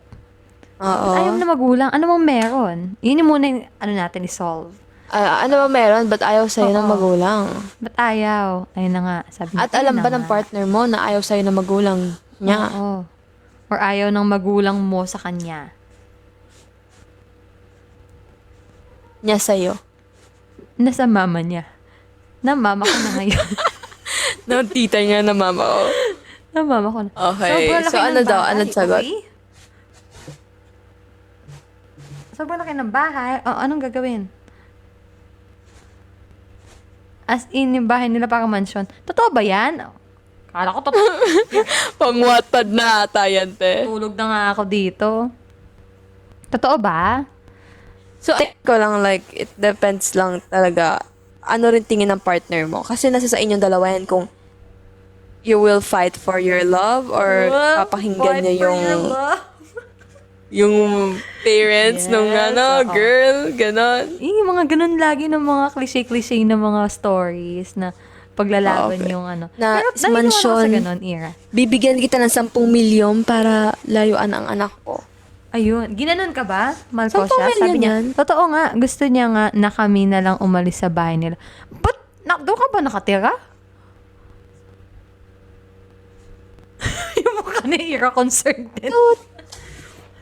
Oo. Ayaw na magulang. Ano bang meron? Yun yung muna yung, natin i-solve. Ano ba meron? Ba't ayaw sa'yo ng Oo. magulang? Ba't ayaw? Ayun na nga. Sabi niya, At alam ayun ba na ng nga. partner mo na ayaw sa'yo ng magulang niya? Oo. Or ayaw ng magulang mo sa kanya. Niya sa'yo? Nasa mama niya. Na mama ko na ngayon. No, tita niya na mama ko. Na mama ko na. Okay. Sobrang laki So, ng ano daw? bahay, Anong sagot? okay? Sobrang laki ng bahay. Anong gagawin? As in, yung bahay nila parang mansion. Totoo ba yan? Kala ko totoo. Pang-Wattpad na ata yan, te. Tulog na nga ako dito. Totoo ba? So, ko lang, like, it depends lang talaga ano rin tingin ng partner mo. Kasi nasa sa inyong dalawa yan kung you will fight for your love or papakinggan niya yung parents Yes, nung oo. girl, ganon. Yung mga ganun lagi ng mga cliche-cliche na mga stories na paglalaban Okay. yung ano. Na Pero naniniwala ako mansyon. sa ganun, Ira. Bibigyan kita ng 10 milyon para layuan ang anak ko. Ayun. Ginanon ka ba? Mahal ko 10 siya. Sabi million niya, yan. totoo nga. Gusto niya nga na kami na lang umalis sa bahay nila. But, doon ka ba nakatira? Yung mukha ni Ira concerned din.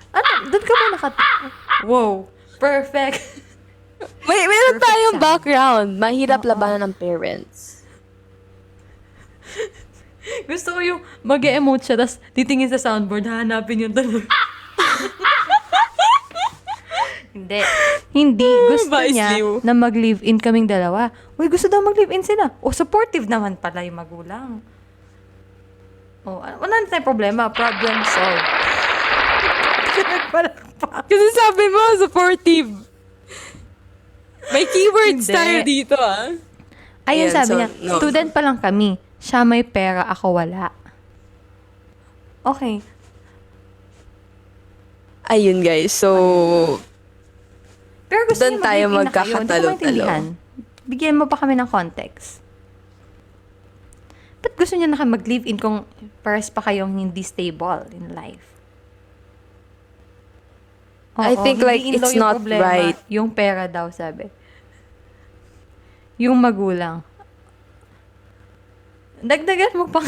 Ano? Doon ka ba nakatira? Wow. Perfect. Meron Perfect tayong siya. background. Mahirap labanan ng parents. Gusto ko yung mag-emote siya, tapos titingin sa soundboard, hahanapin yung tanong. Hindi. Hindi. Gusto Vice niya view. na mag-live-in kaming dalawa. Uy, gusto daw mag-live-in sila. O, supportive naman pala yung magulang. O, wala na tayong problema. Problem solved. Nagpalakpak. Kasi sabi mo, supportive. May keywords Hindi. tayo dito, ah. Ayun, Ayan, sabi so, niya, no. student pa lang kami. Siya may pera, ako wala. Okay. Ayun, guys. So, Pero gusto Doon niya tayo mag-live-in na kayo. Hindi ko magkakatalo-talo. maintindihan. Bigyan mo pa kami ng context. Ba't gusto niya na kayo mag-live-in kung pares pa kayong hindi stable in life? I think, like, hindi in-law it's yung not problema. right. Yung pera daw, sabi. Yung magulang. Dagdagan mo pa.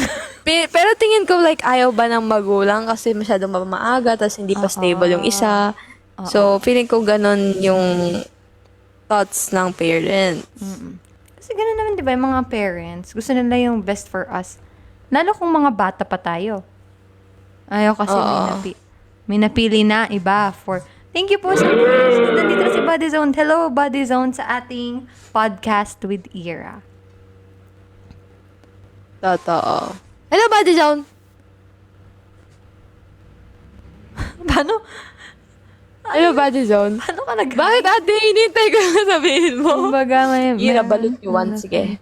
pero tingin ko, like, ayaw ba ng magulang kasi masyadong maaga, tapos hindi pa stable yung isa. So, feeling ko ganun yung thoughts ng parents. Kasi gano'n naman, di ba, yung mga parents, gusto nila yung best for us. Lalo kung mga bata pa tayo. Ayaw kasi may napili na iba for... Thank you po sa nandito na si Body Zone. Hello, Body Zone, sa ating podcast with Ira. Totoo. Hello, Buddy Zone! Paano? Hello, Buddy Zone. Paano ka nag- Bakit ate, hinintay ko na sabihin mo? Kumbaga, Ira, balot you want. Sige.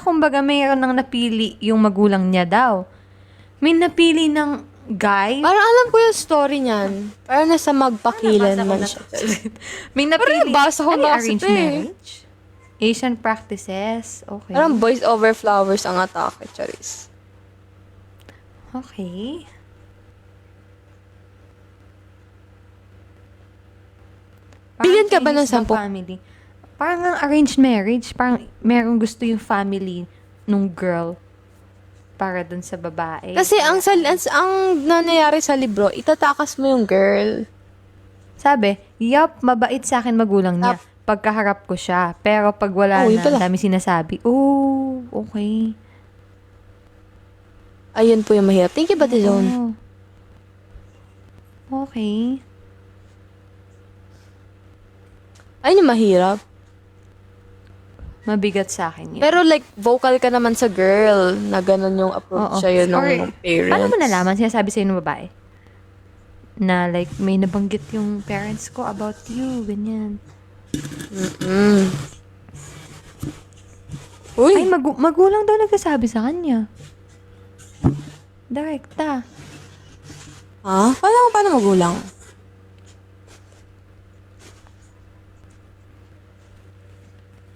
Kumbaga, mayroon nang napili yung magulang niya daw. May napili ng guy. Parang alam ko yung story niyan. Parang nasa magpakilan Nabasa ko man na siya. May napili. Parang nabasa ko Ano na yung kasi arranged ito eh. marriage? Asian practices. Okay. Parang boys over flowers ang atake, Charis. Okay. Bigyan ka ba ng Chinese 10? family. Parang ang arranged marriage. Parang merong gusto yung family nung girl para dun sa babae. Kasi ang nangyayari sa libro, itatakas mo yung girl. Sabi, yup, mabait sa akin magulang niya. Pagkaharap ko siya. Pero pag wala Oh, yun na, pala. dami sinasabi. Oh, okay. Ayun po yung mahirap. Thank you, Buddy Zone. Oh. Okay. Ayun yung mahirap. Mabigat sa akin yun. Pero like, vocal ka naman sa girl na ganun yung approach Oo. sa'yo ng Or, parents. paano mo nalaman? Sinasabi sa'yo ng babae? Na like, may nabanggit yung parents ko about you, ganyan. Uy, Ay, magulang daw nagsasabi sa kanya. Direkta. ha? Paano magulang?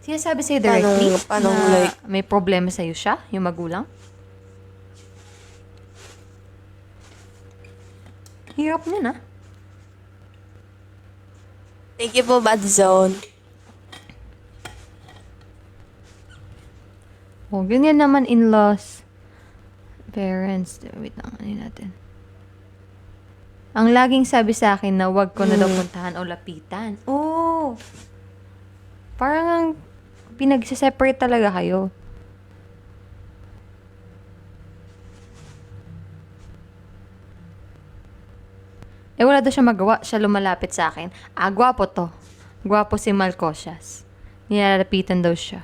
Sinasabi sa'yo directly Paano na like, may problema sa'yo siya, yung magulang? Hirap niya na. thank you po, Bad Zone. Oh, ganyan naman in-laws. Parents. Wait lang, ano natin. Ang laging sabi sa akin na wag ko na daw puntahan o lapitan. Oh! Parang ang pinagsiseparate talaga kayo. Eh, wala daw siya magawa. Siya lumalapit sa akin. Ah, gwapo to. Gwapo si Malcosias. Nilalapitan daw siya.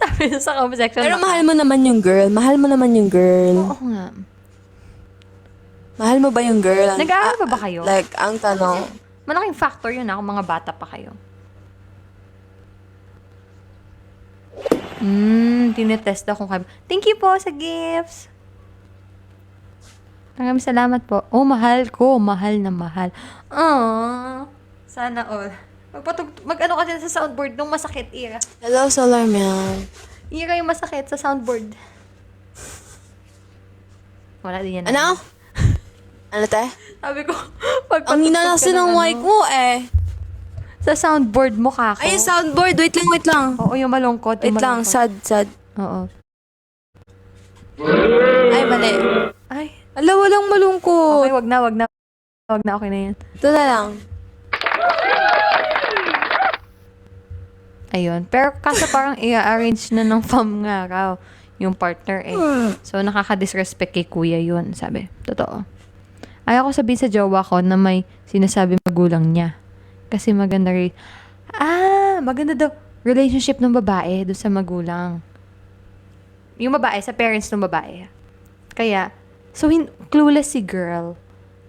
Sabi niya sa comment section. Pero mahal mo naman yung girl. Mahal mo naman yung girl. Oo nga. Mahal mo ba yung girl? Nag-aaral pa ba kayo? Like, ang tanong. Malaking factor yun kung mga bata pa kayo. Tinetest ako kung kayo. Thank you po sa gifts. Maraming salamat po. Oh, mahal ko. Mahal na mahal. Sana all. Mag-ano ka dyan sa soundboard nung masakit, Ira. Hello, Solar Meow. Ira yung masakit sa soundboard. Wala din yan. Ano? Ano te? Sabi ko, Ang hinanasin ng mic mo eh. sa soundboard mo, kako. Ay, yung soundboard. Wait lang. Oo, yung malungkot. Wait lang. Sad. Oo. Ay, mali. Ay. Ala, walang malungkot. Okay, wag na. Wag na, okay na yan. Ito na lang. Ayun. Pero kaso parang i-arrange na ng fam nga raw yung partner eh. So, nakaka-disrespect kay kuya yun, sabi. Totoo. Ayaw ko sabihin sa jowa ko na may sinasabi magulang niya. Kasi maganda maganda daw relationship ng babae doon sa magulang. Yung babae, sa parents ng babae. Kaya, so clueless si girl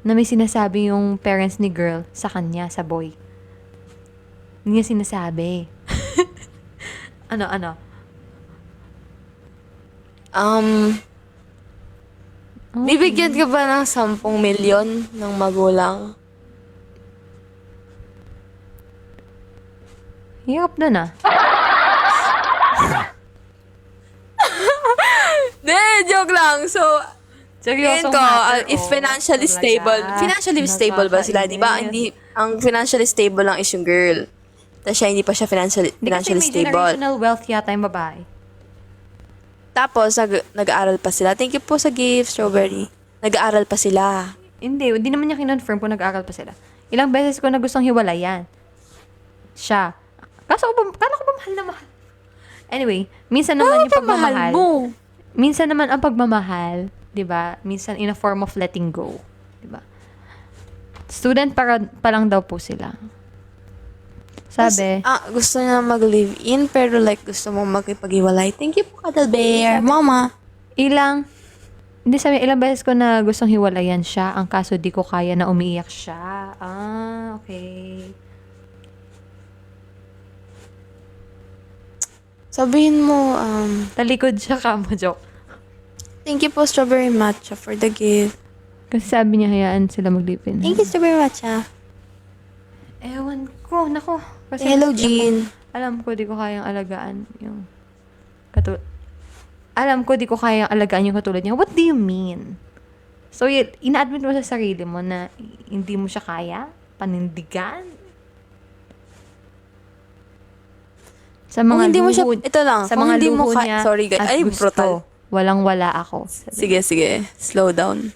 na may sinasabi yung parents ni girl sa kanya, sa boy. Hindi niya sinasabi. Ano? Bibigyan ka ba ng 10 milyon ng magulang? Hirap na na. De, joke lang. So, tingin Seryoso ko, if financially stable ba sila, di ba? Hindi, ang financially stable lang is yung girl. Tapos siya, hindi pa siya financially May stable. generational wealth yata yung babae. Tapos, nag-aaral pa sila. Thank you po sa gift, Strawberry. Nag-aaral pa sila. Hindi naman niya kinonfirm kung nag-aaral pa sila. Ilang beses ko na gustong hiwalayan. Siya. Kala ko ba mahal na mahal? Anyway, minsan naman yung pagmamahal. Mo. Minsan naman ang pagmamahal, 'di ba? Minsan in a form of letting go, 'di ba? Student pa lang daw po sila. Sabi, Gusto niya mag-live-in, pero like, gusto mo magkipag-iwalay. Thank you po, Cuddle Bear. Mama. ilang beses ko na gustong hiwalayan siya, ang kaso di ko kaya na umiiyak siya. Okay. Sabihin mo, Talikod siya ka mo, joke. thank you po, Strawberry Matcha, for the gift. Kasi sabi niya, hayaan sila mag-live-in. Thank you, Strawberry Matcha. Ewan ko, nako. Kasi Hello, Jean. Alam ko, di ko kayang alagaan yung Alam ko, di ko kayang alagaan yung katulad niya. What do you mean? So, ina-admit mo sa sarili mo na hindi mo siya kaya? Panindigan? Sa Kung mga hindi mo siya, luhod, ito lang, sa kung mga hindi mo luho niya, sorry guys, at ay, gusto, brutal. walang-wala ako. Sige, slow down.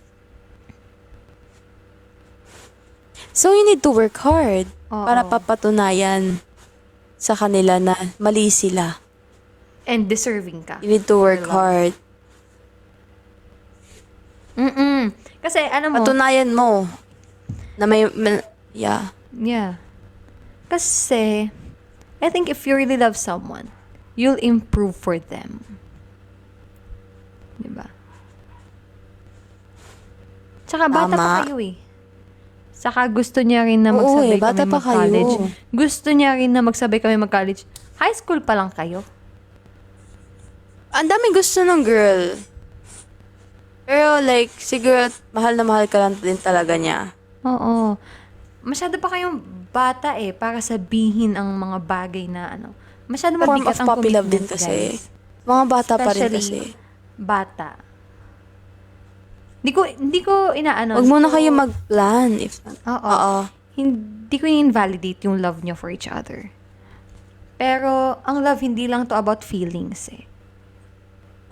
So, you need to work hard Oo. para papatunayan sa kanila na mali sila. And deserving ka. You need to work hard. Kasi, ano mo, Patunayan mo na yeah. yeah. Kasi, I think if you really love someone, you'll improve for them. Diba? Tsaka bata Tama. pa kayo eh. Tsaka gusto niya rin na Oo, magsabay bata kami pa kayo. mag-college. Gusto niya rin na magsabay kami mag-college. High school pa lang kayo. Ang daming gusto ng girl. Pero like, siguro, mahal na mahal ka lang din talaga niya. Oo. Masyado pa kayong bata eh para sabihin ang mga bagay na ano. masyado Form mabigat of ang puppy love din commitment, kasi. guys. Mga bata pa rin Especially, kasi. bata. Hindi ko inaano. Huwag muna hindi ko- kayo mag-plan. If, Oo. Oo. Hindi ko invalidate yung love nyo for each other. Pero, ang love hindi lang to about feelings eh.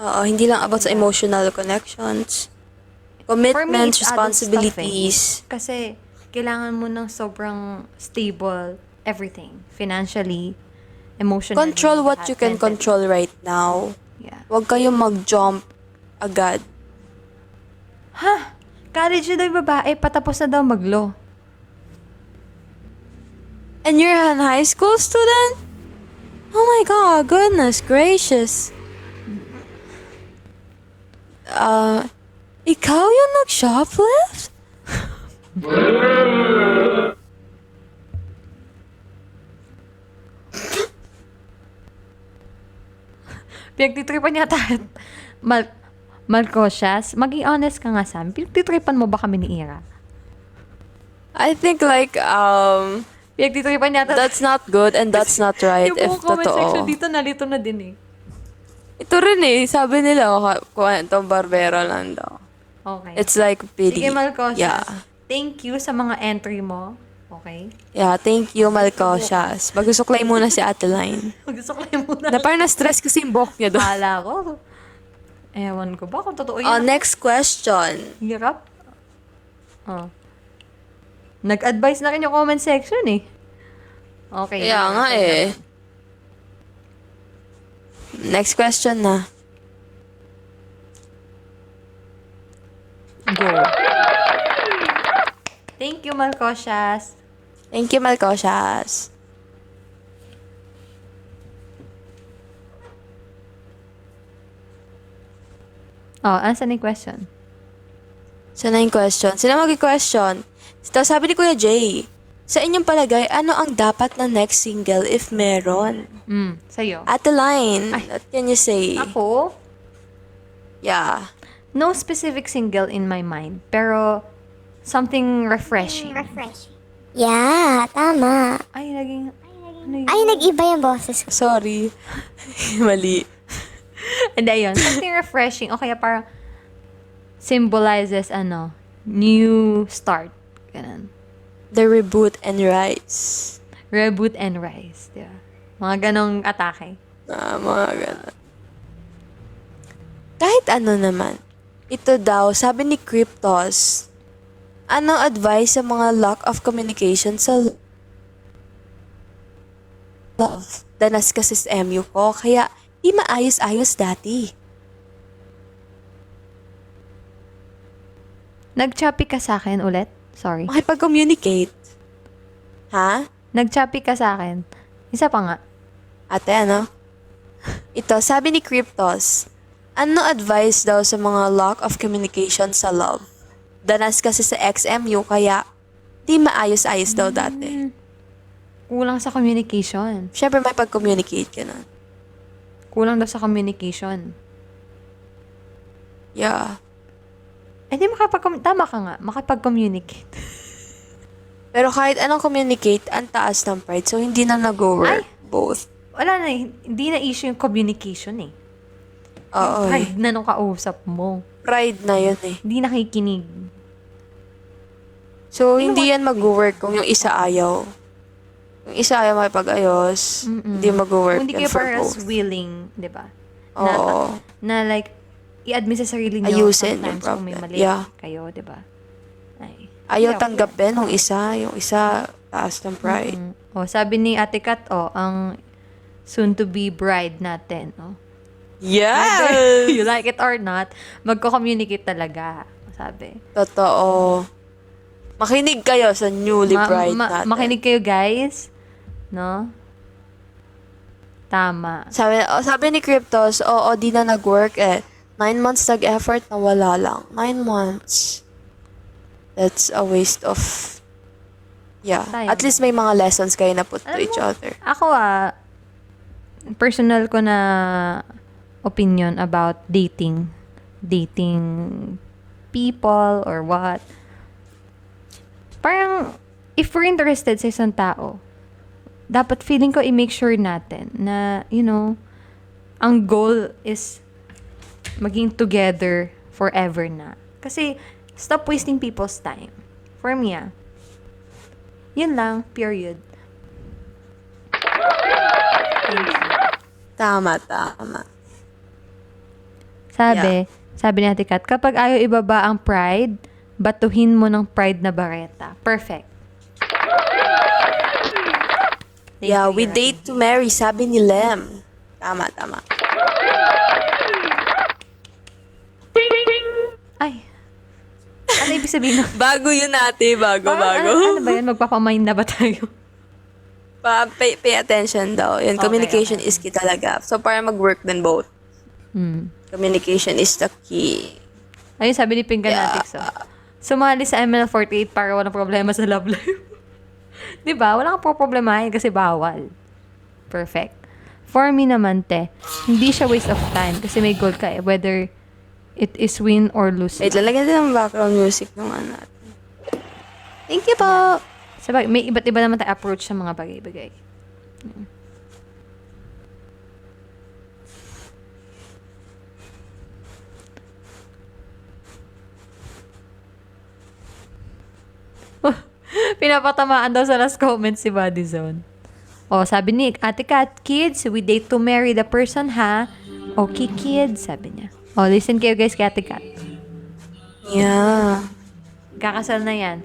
Oo, hindi lang about sa emotional connections. Commitments, it's adult responsibilities. stuff eh. Kasi, kailangan mo ng sobrang stable everything. Financially, emotionally. Control what lahat, you can mentally. control right now. Yeah. Huwag kayong mag-jump agad. College na daw yung babae, patapos na daw mag-law. And you're an high school student? Oh my God, goodness gracious. Ikaw yung nag-shoplift? Pinagtitripan niya tayo. Malcosias, maging honest ka nga sa amin. Pinagtitripan mo ba kami ni Ira? I think like, Pinagtitripan niya tayo. that's not good and that's not right Yung if buong comment section totoo. dito, nalito na din eh. Ito rin eh, sabi nila, kwentong barbero lang daw. Okay. It's like pity. Sige, Malcosias. Yeah. Thank you sa mga entry mo. Okay? Yeah, thank you, Malcosias. Magsusuklay muna si Ate Line. Gusto ko lang muna. Na parang na-stress kasi yung buhok niya doon. Kala ko. Ewan ko ba kung totoo yun. Next question. Hirap. Oh. Nag-advise na rin yung comment section eh. Okay. Kaya nga eh. Next question na. Go. Thank you, Malcosias. Thank you, Malcosias. Oh, answer na yung question. So na yung question. Sino mag-question? Ito, sabi ni Kuya Jay, sa inyong palagay, ano ang dapat na next single if meron? Sa'yo. Ate Line, what can you say? Ako, Yeah. no specific single in my mind, pero something refreshing. Yeah, tama. Ay, naging... Ano yun? Ay, nag-iba yung boses ko. Sorry. Mali. Hindi, yun. Something refreshing. O kaya parang symbolizes, new start. Ganun. The reboot and rise. Reboot and rise. Diba? Mga ganong atake. Mga ganun. Kahit ano naman. Ito daw, sabi ni Cryptos, ano advice sa mga lack of communication sa love? Danas kasi sa MU ko, kaya di maayos-ayos dati. Nag-choppy ka sa akin ulit? Sorry. Makipag-communicate. Ha? Nag-choppy ka sa akin. Isa pa nga. Ate, ano? Ito, sabi ni Cryptos, ano advice daw sa mga lack of communication sa love? Danas kasi sa XMU, kaya di maayos-ayos daw dati. Kulang sa communication. Siyempre, may pag-communicate ka na. Kulang daw sa communication. Yeah. Eh di tama ka nga, makipag-communicate. Pero kahit anong communicate, ang taas ng pride. So, hindi na nag-work. Ay! Both. Wala na, hindi na issue yung communication eh. Oo. Pride na nung kausap mo. Pride na yun eh. Hindi nakikinig. So, hindi yan mag-work kung yung isa ayaw. Yung isa ayaw makipag-ayos, hindi mag-work Kung hindi yan kayo for parehas both. willing, di ba? Oo. Na like, i-admit sa sarili nyo Ayusin yung sometimes kung may problem. mali Yeah. kayo, di ba? Ay. Ayaw Yeah, tanggapin yung isa taas ng pride. Oh, sabi ni Ate Kat, ang soon-to-be bride natin, Yes! you like it or not, magko-communicate talaga, sabi. Totoo. Makinig kayo sa newly bride natin. Makinig kayo, guys. No? Tama. Sabi ni Cryptos, oo, di na nag-work eh. 9 months nag-effort na wala lang. 9 months. That's a waste of... Yeah. Sayang. At least may mga lessons kayo na put to Alam each mo, other. Ako personal ko na opinion about dating people or what. Parang, if we're interested sa isang tao, dapat feeling ko i-make sure natin na, you know, ang goal is maging together forever na. Kasi, stop wasting people's time. For me, Yun lang, period. Thank you. Tama. Sabi ni Ate Kat, kapag ayaw ibaba ang pride, batuhin mo ng pride na bareta. Perfect. Thank you, We Ira. date to marry, sabi ni Lem. Tama. Ay. Ano ibig sabihin? Bago yun ate, bago. Ano ba yan? Magpapamind na ba tayo? Pay attention daw. Yun, Okay, communication is key talaga. So, para mag-work din both. Communication is the key. Ayun, sabi ni Pinganatics, sumali sa ML48 para walang problema sa love life. Diba? Wala kang problemahin kasi bawal. Perfect. For me naman, hindi siya waste of time kasi may goal ka whether it is win or lose. Wait, lalagyan din ng background music ng natin. Thank you po. Sabag, may iba't iba naman tayo approach sa mga bagay-bagay. Pinapatamaan daw sa last comment si Body Zone. Sabi ni Ate Kat, kids, we date to marry the person, ha? Okay, kids, sabi niya. Listen kayo guys kay Ate Kat. Yeah. Kakasal na yan.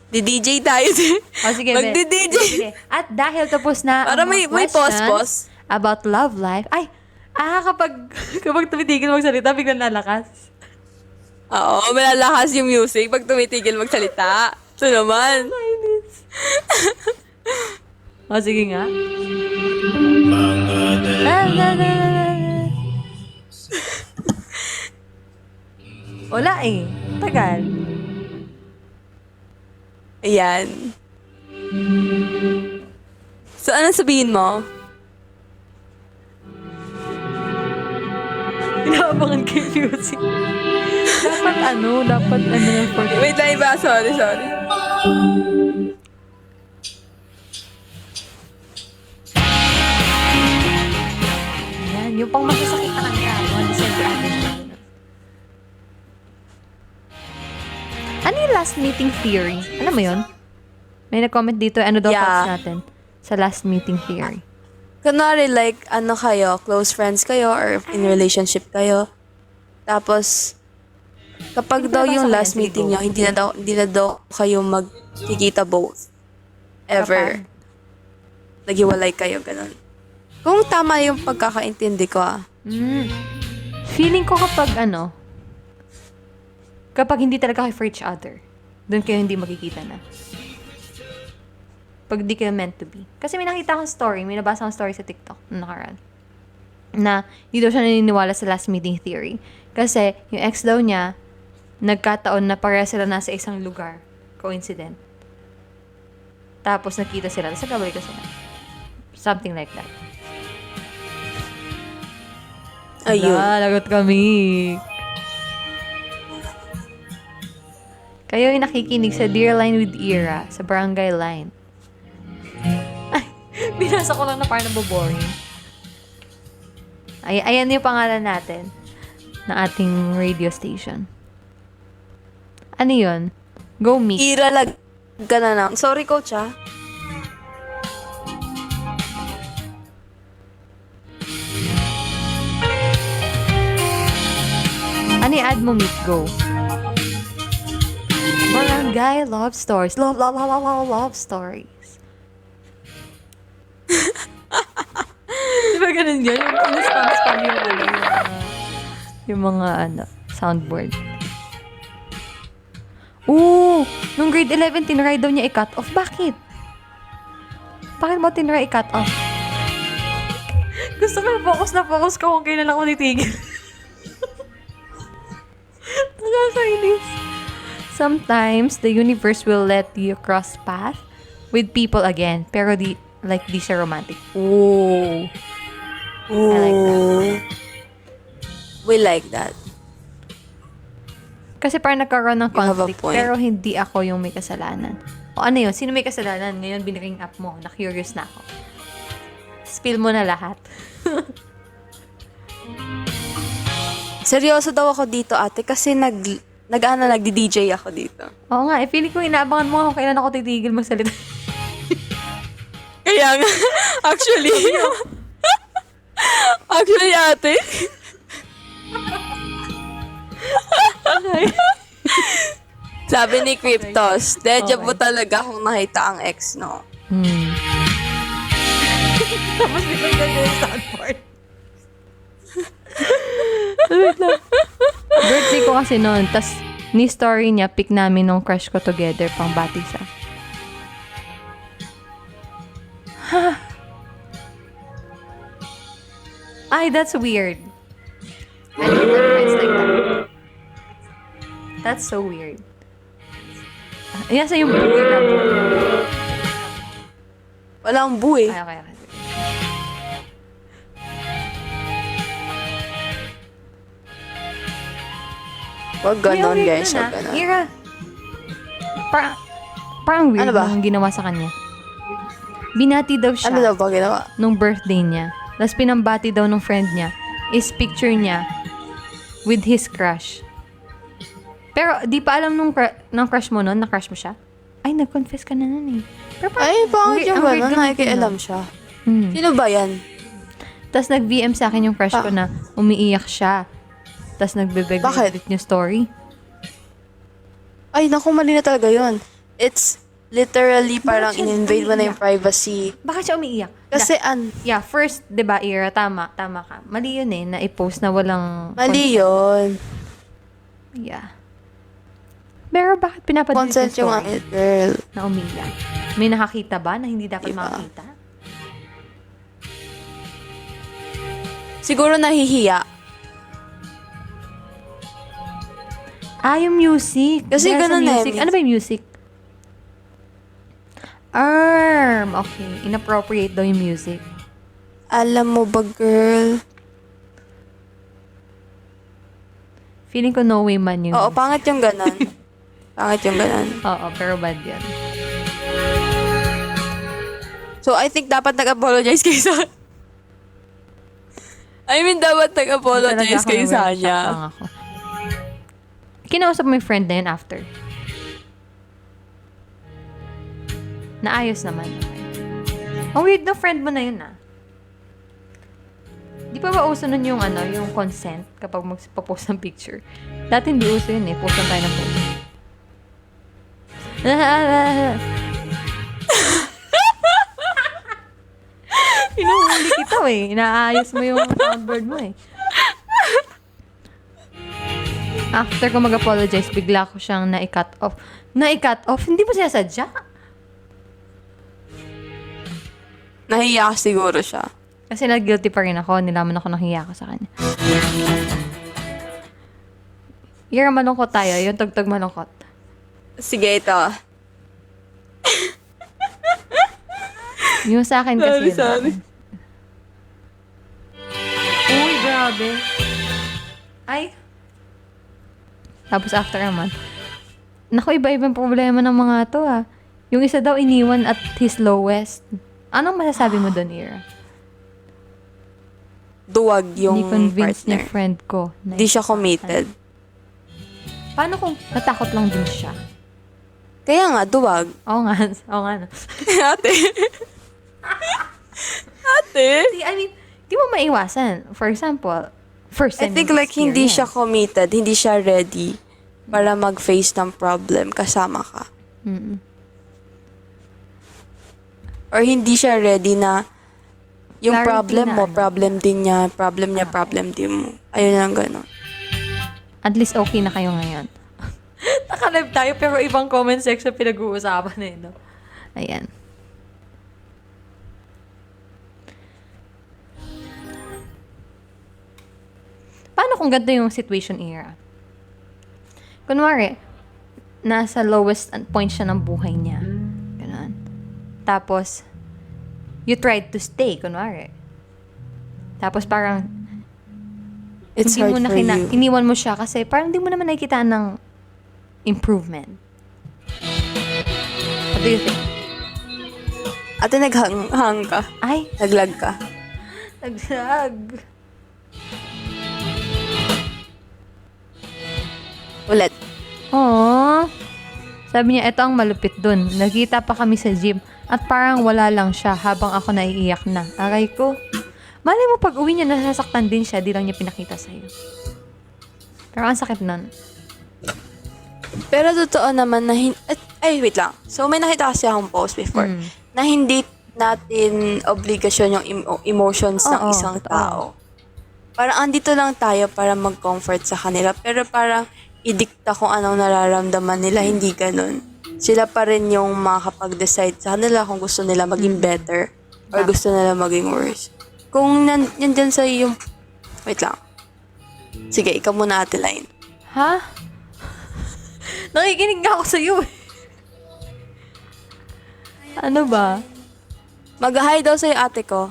Di-DJ tayo din. Sige, Magdi-DJ. Sige. At dahil tapos na Para ang mga may questions pause. about love life, kapag tumitigil magsalita, biglang lalakas. Oo, malalakas yung music pag tumitigil magsalita. Ito naman. Sige nga. Wala tagal. Ayan. So, anong sabihin mo? Inaabangan kay music. Dapat for Wait lang iba. Sorry. Yan, yung pang masasakit na kanya. Send to atin. Ano yung last meeting theory? Alam mo yun? May nag-comment dito, ano daw Yeah. thoughts natin sa last meeting theory. Kunwari, like, ano kayo, close friends kayo, or in relationship kayo. Tapos, kapag daw yung last meeting nyo, hindi na daw kayo magkikita both. Ever. Naghiwalay kayo, ganun. Kung tama yung pagkakaintindi ko, Feeling ko kapag hindi talaga kayo for each other, doon kayo hindi magkikita na. Pag di kayo meant to be. Kasi may nakita akong story, may nabasa akong story sa TikTok na nakaraan. Na hindi daw siya naniniwala sa last meeting theory. Kasi yung ex daw niya, nagkataon na pareha sila nasa isang lugar. Coincident. Tapos nakita sila, tapos nagkabalik sila. Something like that. ayun. Lagot kami. Kayo ay nakikinig sa Dear Line with Ira sa Barangay Line. Ay, binasa ko lang na parang naboboring. Ayan yung pangalan natin ng ating radio station. Ano yun? Go Meet. Iralag ka na lang. Sorry, coach, ah. Ano yung add mo Meet? Go. Barangay Love Stories. Love Stories. Di ba ganun yun? Yung spam yung mga soundboard. Nung grade 11, tinry daw niya i-cut off. Bakit? Bakit mo tinry i-cut off? Gusto ko focus na focus ko kung kailan ako titigil. Nakakainis. Sometimes, the universe will let you cross path with people again. Pero di siya romantic. Ooh. I like that. We like that. Kasi parang nagkaroon ng You have a conflict, point. pero hindi ako yung may kasalanan. O ano yun? Sino may kasalanan? Ngayon, biniring up mo. Na-curious na ako. Spill mo na lahat. Seryoso daw ako dito, ate, kasi nagdi-DJ ako dito. Oo nga, feeling ko inaabangan mo ako kailan ako titigil magsalita. Kaya nga, actually, ate, sabi ni Cryptos, deja vu talaga kung nakita ang ex, no? Tapos biglang ganda yung soundboard. Birthday ko kasi noon, tas ni story niya, pic namin nung crush ko together, pang bati siya. Ay, that's weird. I don't have friends like that. That's so weird. Nasa yung buhay na buhay. Walang buhay. Ay, okay. Wag ganon, guys. Wag ganon. Ira, parang weird Ano ba? yung ginawa sa kanya. Binati daw siya Ano daw ba ginawa? nung birthday niya. Tapos pinambati daw nung friend niya is picture niya with his crush. Pero di pa alam ng crush mo nun, na-crush mo siya? Ay, nag-confess ka na nun eh. Pero Ay, pangit yung ang weird gano'n. gamitin Nakikialam nun. siya. Hmm. Sino ba yan? Tapos nag-VM sa akin yung crush ko na umiiyak siya. Tapos nagbebeg Bakit? ulit yung story. Ay, naku, mali na talaga yun. It's literally parang Bakit siya in-invade mo na yung umiiyak? privacy. Bakit siya umiiyak? Kasi Yeah, first, 'di ba, Ira, tama ka. Mali 'yun eh na i-post na walang mali yun. Yeah. Pero bakit pinapadali Consent yung story girl. na umiiyak? May nakakita ba na hindi dapat Iba. makakita? Siguro nahihiya. Ah, yung music. Kasi Dahil sa ganun eh. music. Ano ba yung music? Okay. Inappropriate daw yung music. Alam mo ba, girl? Feeling ko no way man yung Oo, music. pangit yung ganon. Pangit yung ganon. Oo, pero bad yun. So, I think dapat nag-apologize kayo sa... dapat nag-apologize Talaga ako kayo sa na-workshop kanya. lang ako. Kinausap mo yung friend na yun after. Naayos naman. Ang weird na friend mo na yun ah. Di pa ba uso nun yung yung consent kapag magpapost ng picture? Dati hindi uso yun eh. Post lang tayo ng post. Pinuhuli kita eh. Inaayos mo yung soundboard mo eh. After ko mag-apologize, bigla ko siyang na-cut off. Na-cut off? Hindi mo sinasadya? Nahiya siguro siya. Kasi nag-guilty pa rin ako. Nilaman ako nahiya ko sa kanya. Ira, malungkot tayo. Yung tugtog malungkot. Sige, ito. Yung sa akin kasi. Sorry. Uy, grabe. Ay. Tapos after naman, naku, iba-ibang problema ng mga to ah. Yung isa daw iniwan at his lowest. Anong masasabi mo doon, Ira? Duwag yung Hindi convinced partner. niya friend ko. na Hindi siya committed. Paano kung natakot lang din siya? Kaya nga, duwag. Oo nga. Oo nga. No. Ate. Ate. I mean, di mo maiwasan. For example, first I think like hindi siya committed, hindi siya ready para mag-face ng problem kasama ka. Mm-mm. Or hindi siya ready na yung Clarity problem na mo, ano. problem din niya, problem niya, problem din mo. Ayun lang gano'n. At least okay na kayo ngayon. Nakalive tayo pero ibang comment section pinag-uusapan eh, no? Ayan. Paano kung ganito yung situation, Ira? Kunwari, nasa lowest point siya ng buhay niya. Ganun. Tapos, you tried to stay, kunwari. Tapos parang, It's hindi hard mo na for you. iniwan mo siya kasi parang hindi mo naman nakikita ng improvement? What do you think? Ate, naghang ka. Ay, Naglag ka. naglag. Ulit. Aww. Sabi niya, ito ang malupit dun. Nagkita pa kami sa gym at parang wala lang siya habang ako naiiyak na. Aray ko. Malay mo pag uwi niya, nasasaktan din siya. Di lang niya pinakita sa'yo. Pero ang sakit nun. Pero totoo naman na ay, wait lang. So, may nakita kasi akong post before na hindi natin obligasyon yung emotions ng Oo, isang totoo. tao. Parang andito lang tayo para mag-comfort sa kanila. Pero parang idikta kung anong nararamdaman nila. Hindi ganun. Sila pa rin yung makakapag-decide sa kanila kung gusto nila maging better or gusto nila maging worse. Kung nandyan sa yung... Wait lang. Sige, ikaw muna, Ate Line. Ha? Nakikinig nga ako sa'yo eh. Ano ba? Mag-hi daw sa'yo ate ko.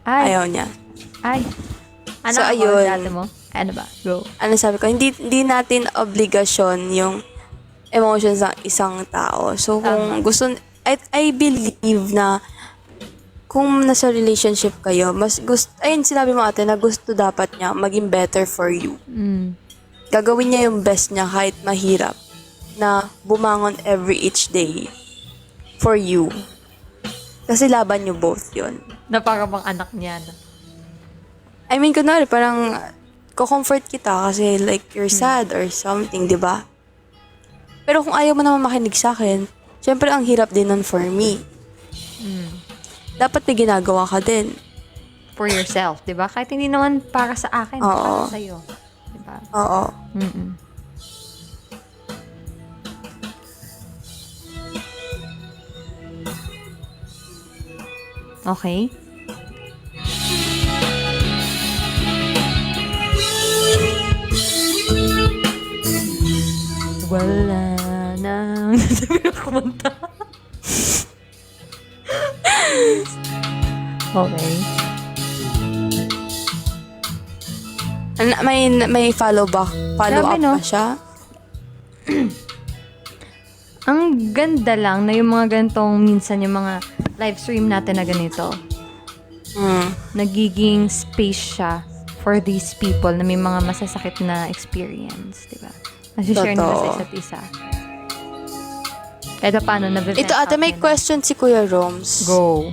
Ay. Ayaw niya. Ay. Ano So, ang ayun. dati mo? Ano ba? Go. Ano sabi ko, hindi natin obligasyon yung emotions ng isang tao. So, kung gusto, I believe na kung nasa relationship kayo, mas gusto, ayun sinabi mo ate, na gusto dapat niya maging better for you. Gagawin niya yung best niya kahit mahirap na bumangon every each day for you. Kasi laban niyo both yun. Na para bang anak niya. No? I mean, kunwari, parang ko-comfort kita kasi like you're sad or something, di ba? Pero kung ayaw mo naman makinig sa akin, syempre ang hirap din nun for me. Dapat may ginagawa ka din. For yourself, di ba? Kahit hindi naman para sa akin, Oo. para sa'yo. Di ba? Oo. Okay? Wala nang sabi ko kumanta. Okay. May follow up Grabe, no? pa siya. Ang ganda lang na yung mga ganitong minsan yung mga live stream natin na ganito. Nagiging space siya for these people na may mga masasakit na experience, di ba? Nasi-share nila sa Totoo. isa't isa. Kahit paano na-vent Ito ate, may question si Kuya Roms. Go.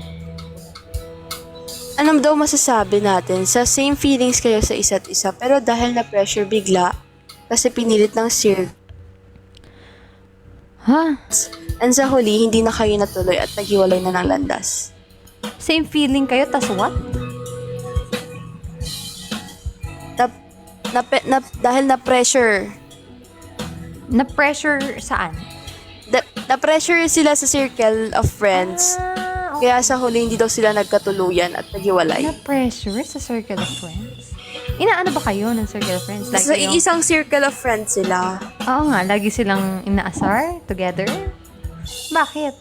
Ano daw masasabi natin sa same feelings kayo sa isa't isa pero dahil na pressure bigla kasi pinilit ng circle Ha? and sa huli hindi na kayo natuloy at naghiwalay na ng landas. Same feeling kayo, tas what? Dahil na pressure Na-pressure saan? na pressure sila sa circle of friends. Okay. Kaya sa huli, hindi daw sila nagkatuluyan at naghiwalay. Na-pressure sa circle of friends? Inaano ba kayo ng circle of friends? Sa yung- isang circle of friends sila. Oo nga, lagi silang inaasar together. Bakit?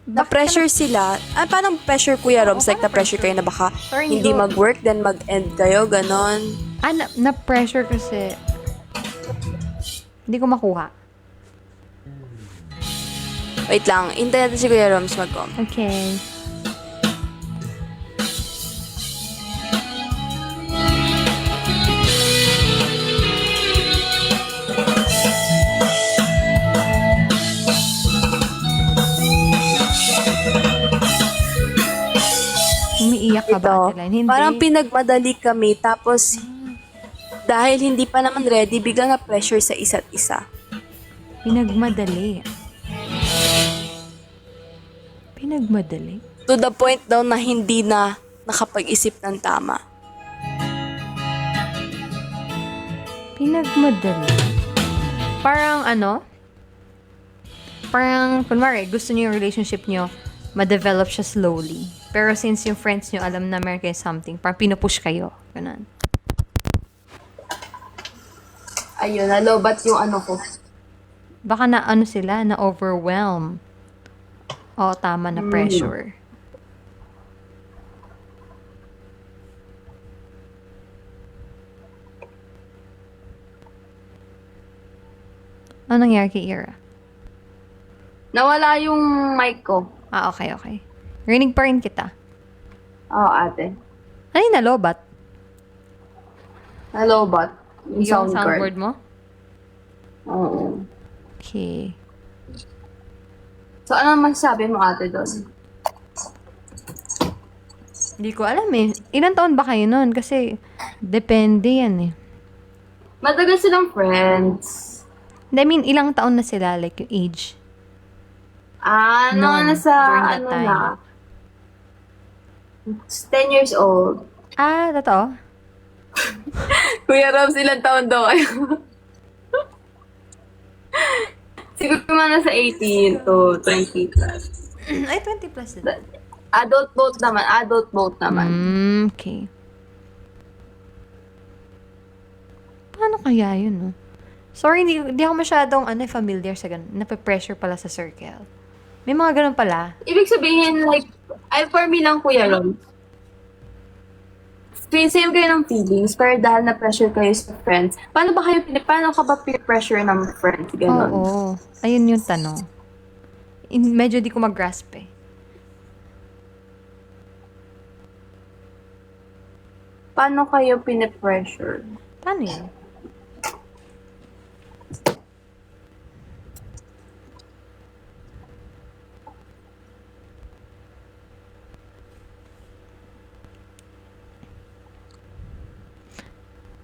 Na-pressure sila. Paano pressure, Kuya Roms? Like, na-pressure kayo na baka Sorry, hindi go. mag-work, then mag-end kayo, ganon. Na-pressure kasi hindi ko makuha. Wait lang, hintayin natin si Kuya Roms mag-com. Okay. Umiiyak ka ba, Ate Line? Hindi. Parang pinagmadali kami, tapos dahil hindi pa naman ready, biglang na-pressure sa isa't isa. Pinagmadali. Pinagmadali? To the point daw na hindi na nakapag-isip ng tama. Pinagmadali. Parang ano? Parang, kunwari, gusto niyo yung relationship niyo, ma-develop siya slowly. Pero since yung friends niyo alam na meron kayo something, parang pinupush kayo. Ganun. Ayun, nalobat yung ano ko. Baka na ano sila, na overwhelm. O, tama na pressure. Ano nangyari kay Ira? Nawala yung mic ko. Ah, okay, okay. Rinig pa rin kita. Oo, ate. Ano yung nalobat? Hello, bot. Yung soundboard mo? Oo. Okay. So, ano masasabi mo, ate, doon? Hindi ko alam eh. Ilan taon ba kayo nun? Kasi, depende yan eh. Matagal silang friends. I mean, ilang taon na sila? Like, yung age? Mga Noon, nasa, during that ano time. na, 10 years old. Ah, totoo? Kuya Rob, ilang taon daw kayo? Siguro mga nasa 18 to 20 plus. Ay, 20 plus din. Adult boat naman. Okay. Paano kaya yun, no? Sorry, hindi ako masyadong familiar sa ganun. Nape-pressure pala sa circle. May mga ganun pala. Ibig sabihin, like, for me lang, Kuya Rob, same kayo ng feelings, pero dahil na-pressure kayo sa friends, paano ka ba peer pressure ng friends? Ganon. Oo. Ayun yung tanong. Medyo di ko mag-grasp eh. Paano kayo pinipressure? Paano yun?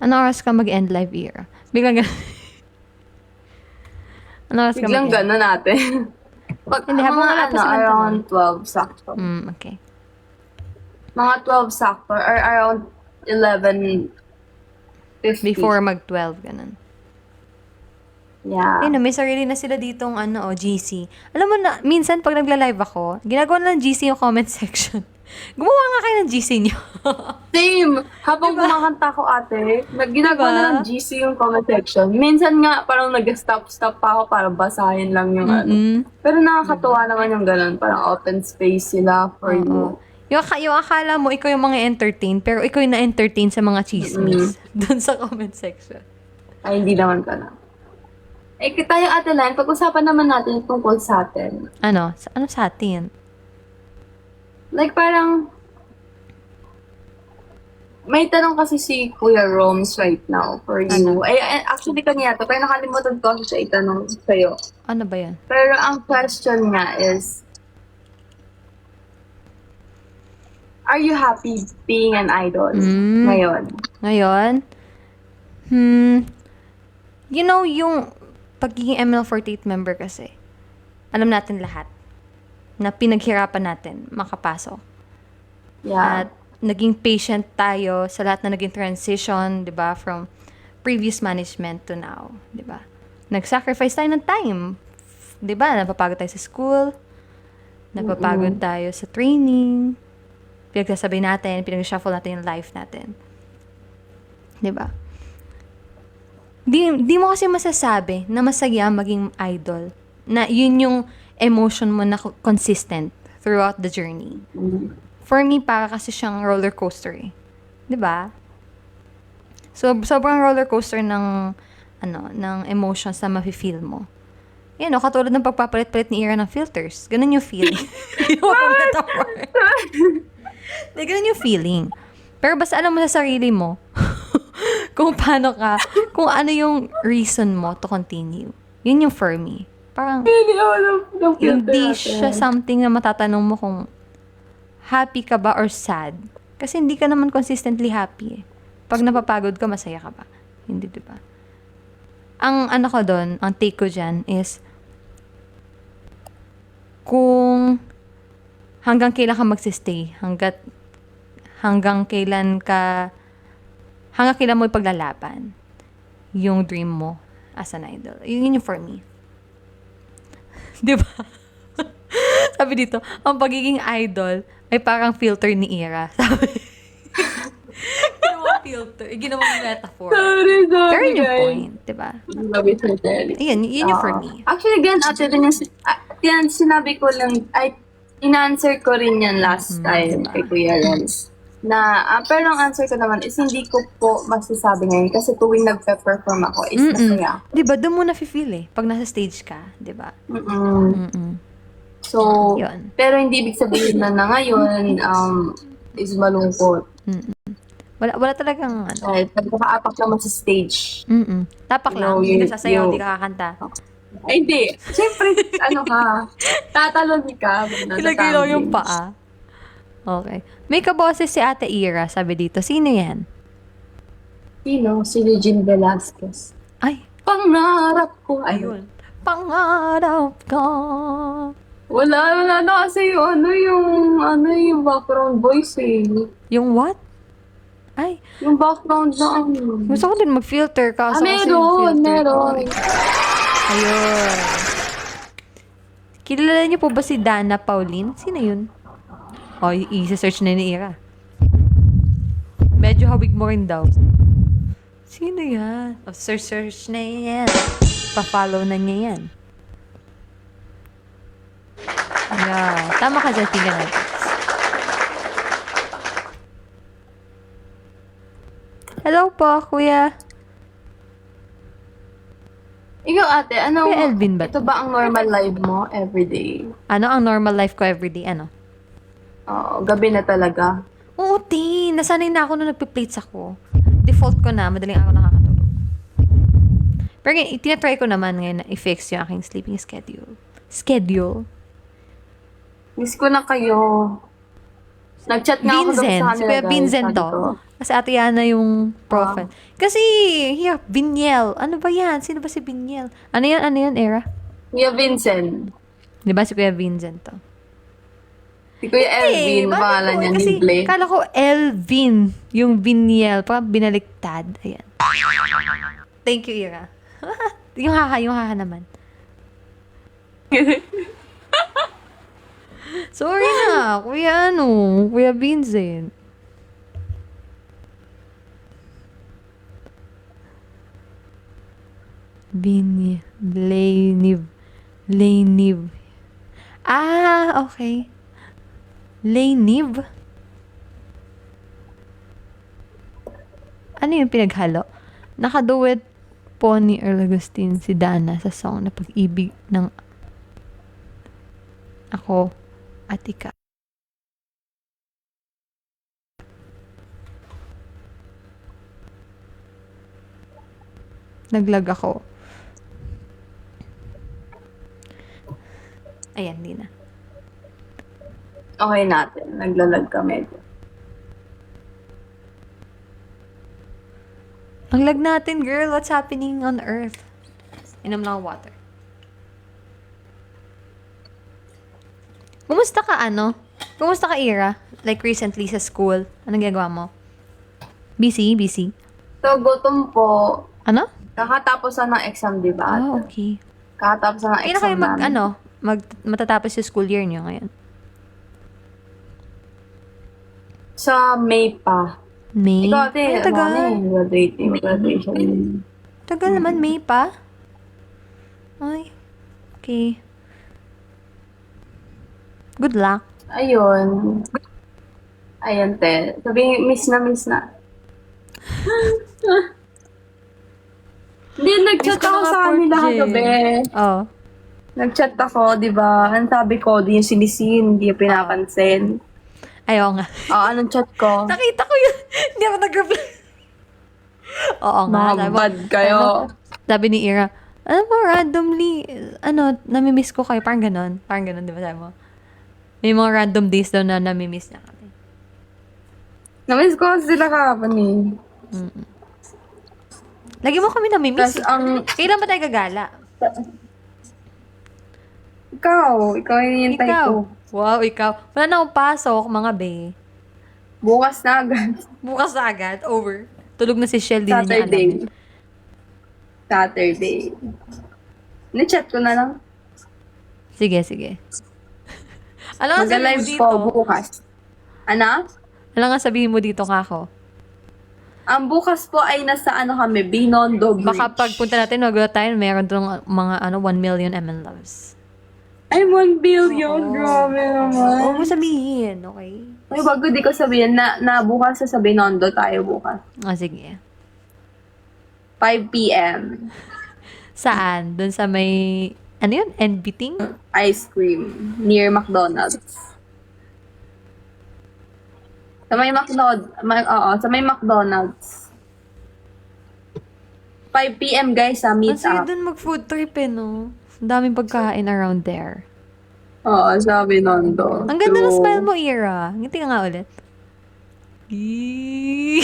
Ano oras ka mag-end live era? Biglang ganun. Ano oras ka Biglang mag-end? gano'n natin. Pag, Hindi, habang wala pa silang around 12 sakto. Okay. Mga 12 sakto, or around 11:50. Before mag-12, ganun. Yeah. Ayun, may sarili na sila ditong GC. Alam mo na, minsan pag nagla-live ako, ginagawa na ng GC yung comment section. Gumawa nga kayo ng GC nyo. Same. Habang kumakanta ko, ate, ginagawa na ng GC yung comment section. Minsan nga, parang nag-stop pa ako para basahin lang yung Pero nakakatuwa naman yung ganun. Parang open space sila for you. Yung akala mo, ikaw yung mga entertain, pero ikaw yung na-entertain sa mga chismis. Doon sa comment section. Ay, hindi naman ka na. Tayo, ate Lan, pag-usapan naman natin tungkol sa atin. Ano sa atin? Like, parang, may tanong kasi si Kuya Roms right now for you. Actually, kanina to, pero nakalimutan ko kasi siya itanong sa'yo. Ano ba yan? Pero ang question niya is, are you happy being an idol ngayon? Ngayon? You know, yung pagiging ML48 member kasi, alam natin lahat na pinaghirapan natin makapasok. Yeah. At naging patient tayo sa lahat na naging transition, 'di ba, from previous management to now, 'di ba? Nag-sacrifice tayo ng time. 'Di ba? Napapagod tayo sa school. Napapagod tayo sa training. Pinagsasabay natin, pinag-shuffle natin yung life natin. 'Di ba? Di mo kasi masasabi na masaya maging idol. Na yun yung emotion mo na consistent throughout the journey. For me, para kasi siyang roller coaster eh. 'Di ba? So, sobrang roller coaster ng emotions na mafe-feel mo. Yan, katulad ng pagpapalit-palit ni Ira ng filters. Ganun yung feeling. Ganun yung feeling. Pero basta alam mo sa sarili mo kung paano ka, kung ano yung reason mo to continue. Yun yung for me. Parang, hindi siya something na matatanong mo kung happy ka ba or sad. Kasi hindi ka naman consistently happy eh. Pag napapagod ka, masaya ka ba? Hindi, di ba? Ang ko doon, ang take ko dyan is, kung hanggang kailan ka magsistay, hanggang kailan mo ipaglalaban yung dream mo as an idol. Yun yung for me. Di ba? Sabi dito, ang pagiging idol ay parang filter ni Ira. Sabi. Ginawang filter. Ginawang metaphor. Sorry, Pero yun yung guys. point, di ba? Love it for telling. Yun yung for me. Actually, gan ate rin yan sinabi ko lang, ina-answer ko rin yan last time kay Kuya Roms. Pero ang answer ko naman is hindi ko po masasabi ngayon kasi tuwing nagpe-perform ako is masaya. Di ba, doon mo na-feel eh. Pag nasa stage ka, di ba? So, Yun. pero hindi ibig sabihin na ngayon is malungkot. Wala talagang ano. Dahil pagkakaapak naman sa stage. Tapak lang. No, Hindi you- ka sasayaw, you- hindi ka kakanta. Ay, hindi. Siyempre, tatalon ka. Kilagilo yung paa. Okay. May kaboses si Ate Ira, sabi dito. Sino yan? Sino? Si Regine Velasquez. Ay, Pangarap ko. Ayun. pangarap ka. Wala na kasi yung background voice eh. Yung what? Ay, Yung background na gusto ko din mag-filter ka. meron. Ayun. Kilala niyo po ba si Dana Pauline? Sino yun? O, i-search na ni Ira. Medyo hawig mo rin daw. Sino yan? O, search na yan. Pa-follow na niya yan. Yeah. Tama ka dyan, tingnan natin. Hello po, kuya. Ikaw ate, Kuya Elvin ba ito ba ang normal life mo everyday? Ano ang normal life ko everyday? Ano? Oo, gabi na talaga. Oo, nasanay na ako nung nagpi-plates ako. Default ko na, madaling ako nakakatulog. Pero ngayon, tinatry ko naman ngayon na i-fix yung aking sleeping schedule. Miss ko na kayo. Nag-chat nga ako Vincent. sa Si kanila, Kuya guys, Vincent sabi to. ko. Kasi Ate Yana yung profile. Kasi, here, Vinyel. Ano ba yan? Sino ba si Vinyel? Ano yan, Era? Kuya Vincent. Di ba si Kuya Vincent to? Si Kuya Elvin, bakit pangalan po? niya, Kasi, Nible. kala ko Elvin, yung Vinyel. Parang binaliktad. Ayan. Thank you, Ira. yung haha naman. Sorry na, Kuya Vincent. Laniv. Ah, okay. Laniv? Ano yung pinaghalo? Nakaduet po ni Earl Agustin si Dana sa song na Pag-ibig ng Ako at Ikaw. Naglag ako. Ayan, di na. Okay natin. Naglalag ka medyo. Ang lag natin, girl. What's happening on Earth? Inom lang ang water. Kumusta ka, Kumusta ka, Ira? Like, recently sa school. Anong ginagawa mo? Busy? So, gutom po. Ano? Kakatapos na ng exam, di ba? Ah, okay. Kakatapos na ng Kaya na exam kayo matatapos yung school year niyo ngayon? Sa May pa. May? Ikaw, ate, Ay, tagal. graduation. Tagal naman, May pa. Ay, okay. Good luck. Ayun, te. Sabi, miss na. Hindi, nag-chat Miss ko ako na nga sa po, kanila Jen. kagabi. Oh. Nag-chat ako, di ba? Ang sabi ko, di yung sinisin, hindi yung pinapansin. Ayaw nga. Anong chat ko? Nakita ko yun. Hindi ako nag-reply. Oo nga. Mga bad kayo. Sabi ni Ira, randomly, namimiss ko kayo. Parang ganon, di ba sabi mo? May mga random days daw na namimiss niya kami. Namiss ko sila kahapon eh. Lagi mo kami namimiss. Tapos Kailan ba tayo gagala? ikaw yung hintay ko. Wow, ikaw. Wala na akong pasok, mga be. Bukas na agad. Bukas na agad. Over. Tulog na si Shell, di na niya Saturday. alam. Saturday. Ni-chat ko na lang. Sige. Alam nga sabihin mo Mag-live dito. ko bukas. Ano? Alam nga sabihin mo dito, kako. Ang bukas po ay nasa kami, Binondo Bridge. Baka pagpunta natin, magulat tayo, meron doon mga 1 million ML loves. Ay, 1 billion. Oo. Grabe naman. Huwag mo sabihin, okay? Ay, bago di ko sabihin na bukas sa Binondo tayo bukas. Sige. 5 p.m. Saan? Doon sa may, ano yun? NBting? Ice cream. Near McDonald's. Sa may sa may McDonald's. 5 p.m. guys, meet Sige, up. doon mag-food trip no? Ang daming pagkain around there. Oo, sa Binondo. Ang ganda ng So, smile mo, Ira. Ngiti ka nga ulit. Eee.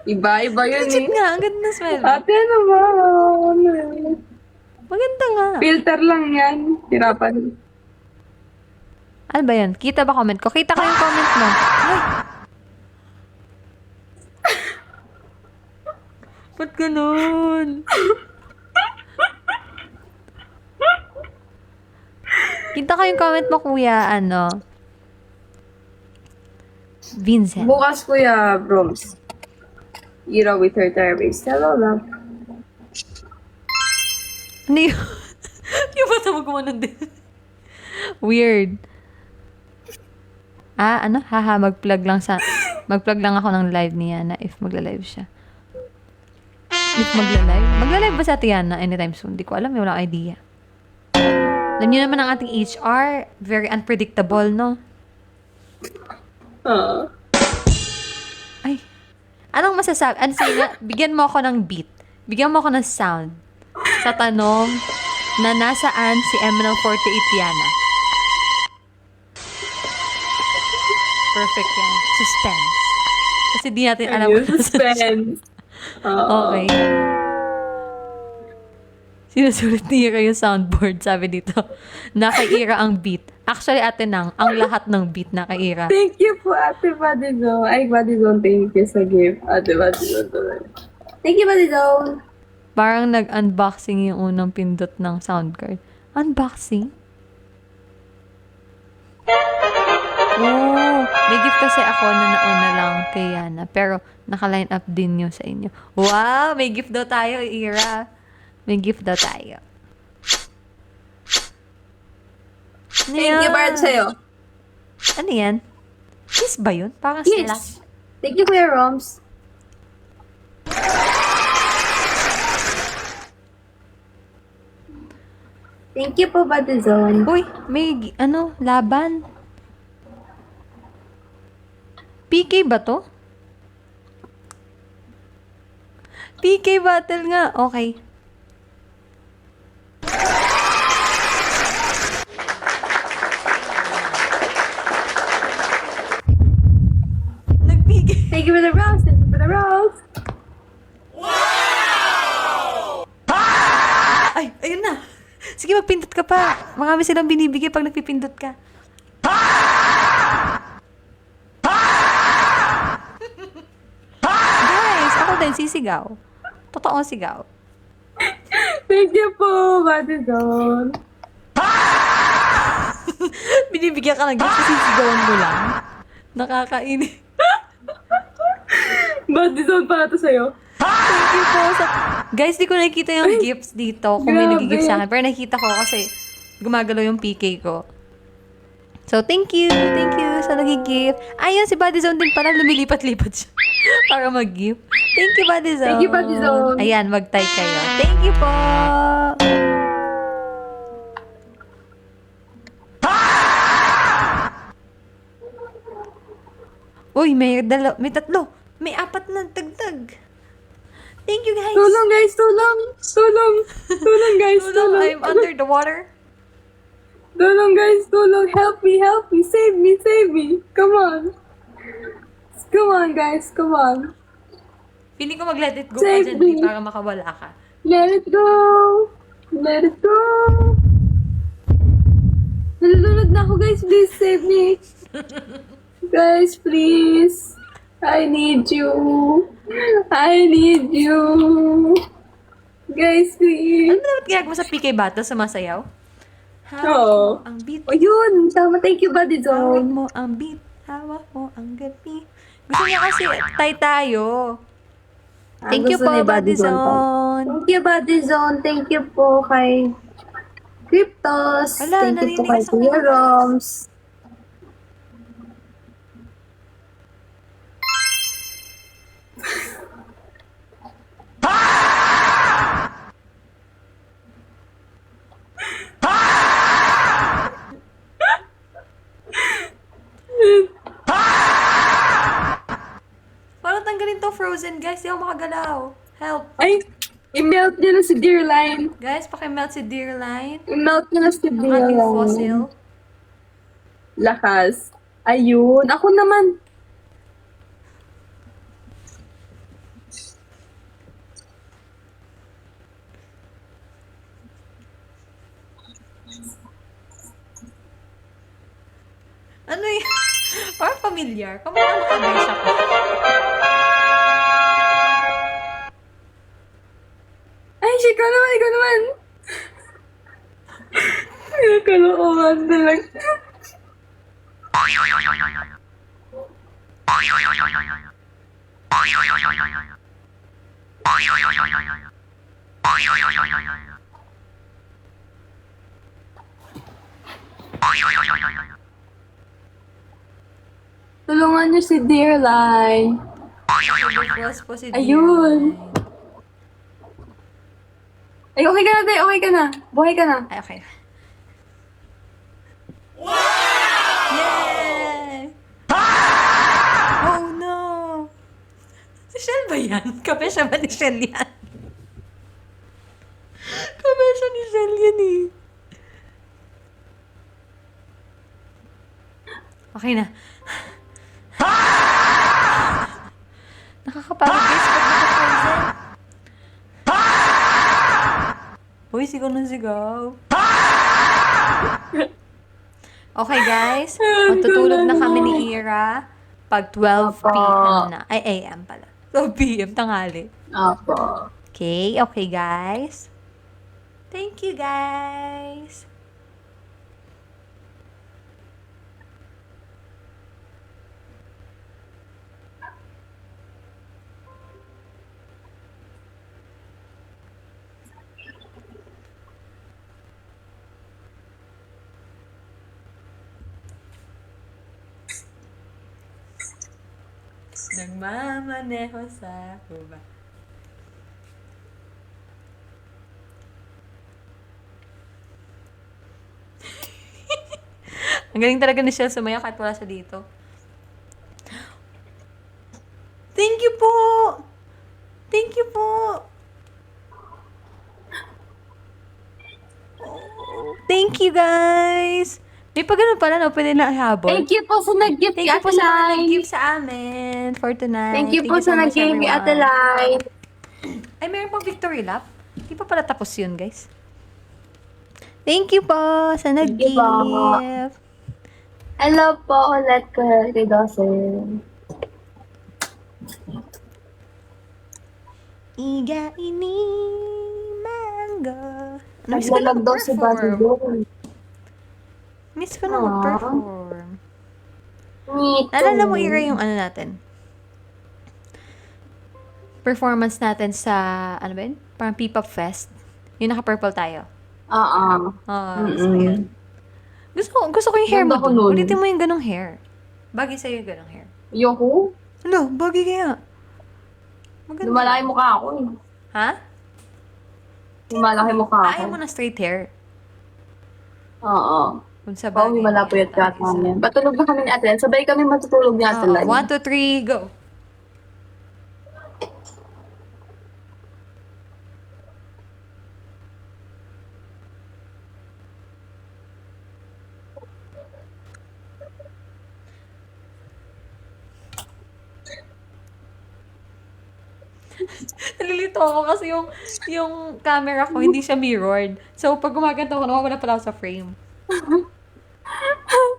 Iba-iba yun Legit eh. nga, ang ganda ng smile mo. Ate, ano ba? Ano yun? Maganda nga. Filter lang yan. Hirapan. Ano ba yan? Kita ba comment ko? Kita ko yung comment mo. Ay! Ba't ganun? Kita ko yung comment mo, kuya. Ano? Vincent. Bukas, Kuya Broms. Ira with her therapist. Hello, love. Ano yun? Yung bata mo gumanon din. Weird. Ano? Haha, mag-plug lang ako ng live ni Yana if magla-live siya. If magla-live? Magla-live ba sa Tiana anytime soon? Di ko alam, wala akong idea. Alam niyo naman ang ating HR, very unpredictable, no? Ay. Anong masasabi? Ano sige, bigyan mo ako ng beat. Bigyan mo ako ng sound. Sa tanong na nasaan si ML48 Yana. Perfect yan. Suspense. Kasi di natin alam Ayun, kung suspense. Okay. Sinusulit ni Ira yung soundboard, sabi dito. Naka-Ira ang beat. Actually, Ate Nang, ang lahat ng beat naka-Ira. Thank you po, Ate Badizon. Ay, Badizon, thank you sa gift. Ate Badizon tuloy. Thank you, Badizon. Parang nag-unboxing yung unang pindot ng sound card. Unboxing? Oh, may gift kasi ako na nauna lang kay Yana. Pero naka-line up din yun sa inyo. Wow, may gift daw tayo, Ira. May gift daw tayo. Ano Thank you, yan? Bart, sa'yo. Ano yan? Kiss ba yun? Parang Yes. slap. Thank you, Kuya Roms. Thank you po, Badizon. Uy, may laban. PK ba to? PK battle nga. Okay. Nag-PK. Thank you for the rose. Thank you for the rose. Ay, ayun na. Sige, magpindot ka pa. Marami silang binibigay pag nagpipindot ka. Guys, ako din sisigaw. Totoong sigaw. Thank you po, Badizon. Binibigyan ka ng gift kasi sisigawan mo lang. Nakakainit. Badizon para to sa'yo. Thank you po sa... Guys, di ko nakikita yung gifts dito kung may grabe. nag-gift sa akin. Pero nakikita ko kasi gumagalaw yung PK ko. So, thank you. Thank you sa nag-gift. Ayun, si Buddy Zone din pala. Lumilipat-lipat siya para mag-gift. Thank you, Buddy Zone. Thank you, Buddy Zone. Ayan, mag-tie kayo. Thank you po. Uy, may tatlo. May apat na dagdag. Thank you, guys. Tulong, guys. Tulong. Tulong. Tulong, guys. Tulong. I'm under the water. Tulong, guys. Tulong. Help me. Help me. Save me. Save me. Come on. Come on, guys. Come on. Pili ko mag-let it go Save ka dyan, me. para makawala ka. Let it go. Let it go. Nalulunod na ako, guys. Please save me. Guys, please. I need you. I need you. Guys, please. Ano ba dapat ginagawa sa PK Battle? Sumasayaw? Oo. Ang beat. O yun. Tama. Thank you, Buddy Hawak Zone. mo ang beat. Hawak mo ang gabi. Gusto niya kasi tayo. Thank you Gusto po, ni Buddy Zone. Zone. Thank you, Buddy Zone. Thank you po kay Cryptos. Wala, Thank you po kay naninigas ako. Kuya Roms. Paano tanggalin to frozen, guys? Di ako makagalaw. Help. Ay, i-melt niyo na si Dearline. Guys, pakimelt si Dearline. I-melt niyo na si Ang ating Dearline. fossil. Lakas. Ayun. Ako naman. Ano yun? Parang familiar. Kamukha nakabesh ako. Ay, ikaw naman, ikaw naman. Nakalokohan talaga. Tulungan niyo si Dearline. Cross po si Ayun. Dearline. Ay, okay ka na, Day. Okay ka na. Buhay ka na. Ay, okay. Yay! Oh no! Si Shell ba yan? Kape siya ba ni Shell yan? Kape siya ni Shell yan eh. Okay na. Nakakapagod guys pag naka-frozen. Uy, sigaw ng sigaw. Okay guys, matutulog na kami ni Ira pag 12 p.m. na. Ay, a.m. pala. 12 p.m. tanghali. Apo. Okay, okay guys. Thank you guys. Nagmamaneho sa kuba. Ang galing talaga ni Shell sumaya kahit wala siya dito. Thank you po! Thank you po! Thank you guys! May pa ganun pala, no? Pwede na ihabol. Thank you po sa nag-gift Thank kay you po Ate sa mga Lai. nag-give sa amin for tonight. Thank you po so sa much, nag-game kay Ate everyone. Lai. Ay, meron pang victory lap? Di pa pala tapos yun, guys. Thank you po sa Thank you po. nag-give. Hello po ulit kay Dawson. Iga ini mango. Miss ko na Naglalag daw si Buddy mag-perform. doon. Miss ko na Aww. mag-perform. Me too. Naalala mo, Ira, yung ano natin? Performance natin sa, ano ba yun? Parang P-Pop Fest. Yung naka-purple tayo. Oo. Gusto ko yun. Gusto ko yung hair mo Ganda ko dun. nun. Ulitin mo yung ganong hair. Bagay sa'yo yung ganong hair. Yoko? Ano? Bagay kaya. Maganda. Lumalaki mukha ako eh. Ha? Lumalaki mukha ako. Ayaw mo na straight hair. Oo. Kung sa Oo, bagay. wala po yung tayo chat sa- namin. Patulog na kami ni Ate Lan. Sabay kami matutulog ni Ate Oo, Lan. 1, 2, 3, go. Nalilito ako kasi yung camera ko hindi siya mirrored. So pag gumaganto ako, nawawala pala ako sa frame.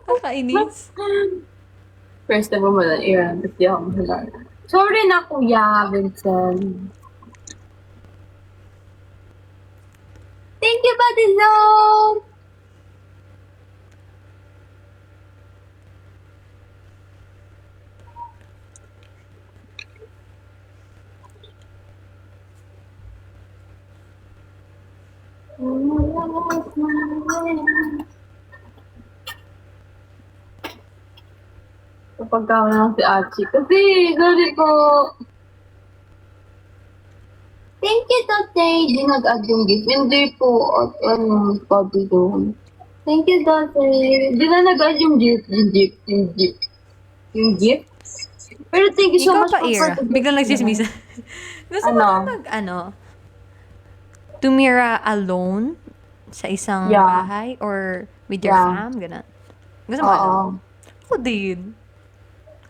Kakainis. First time mo na, Iran. Ba't di ako mahalala? Sorry na, Kuya Vincent. Thank you, Buddy Zone! Kapag kami lang si Archie. Kasi, sorry po. Thank you, Tate. Di nag-add yung gift. Hindi po. At ano, sabi doon. Thank you, Tate. Di na nag-add yung gift. Yung gift. Pero thank you so Ikaw much pa, Ira. Biglang nagsismisa. Gusto mo Ano? ba tumira alone sa isang Yeah. bahay or with your Yeah. fam? Ganun. Gusto mo Oo. alone? Ako din.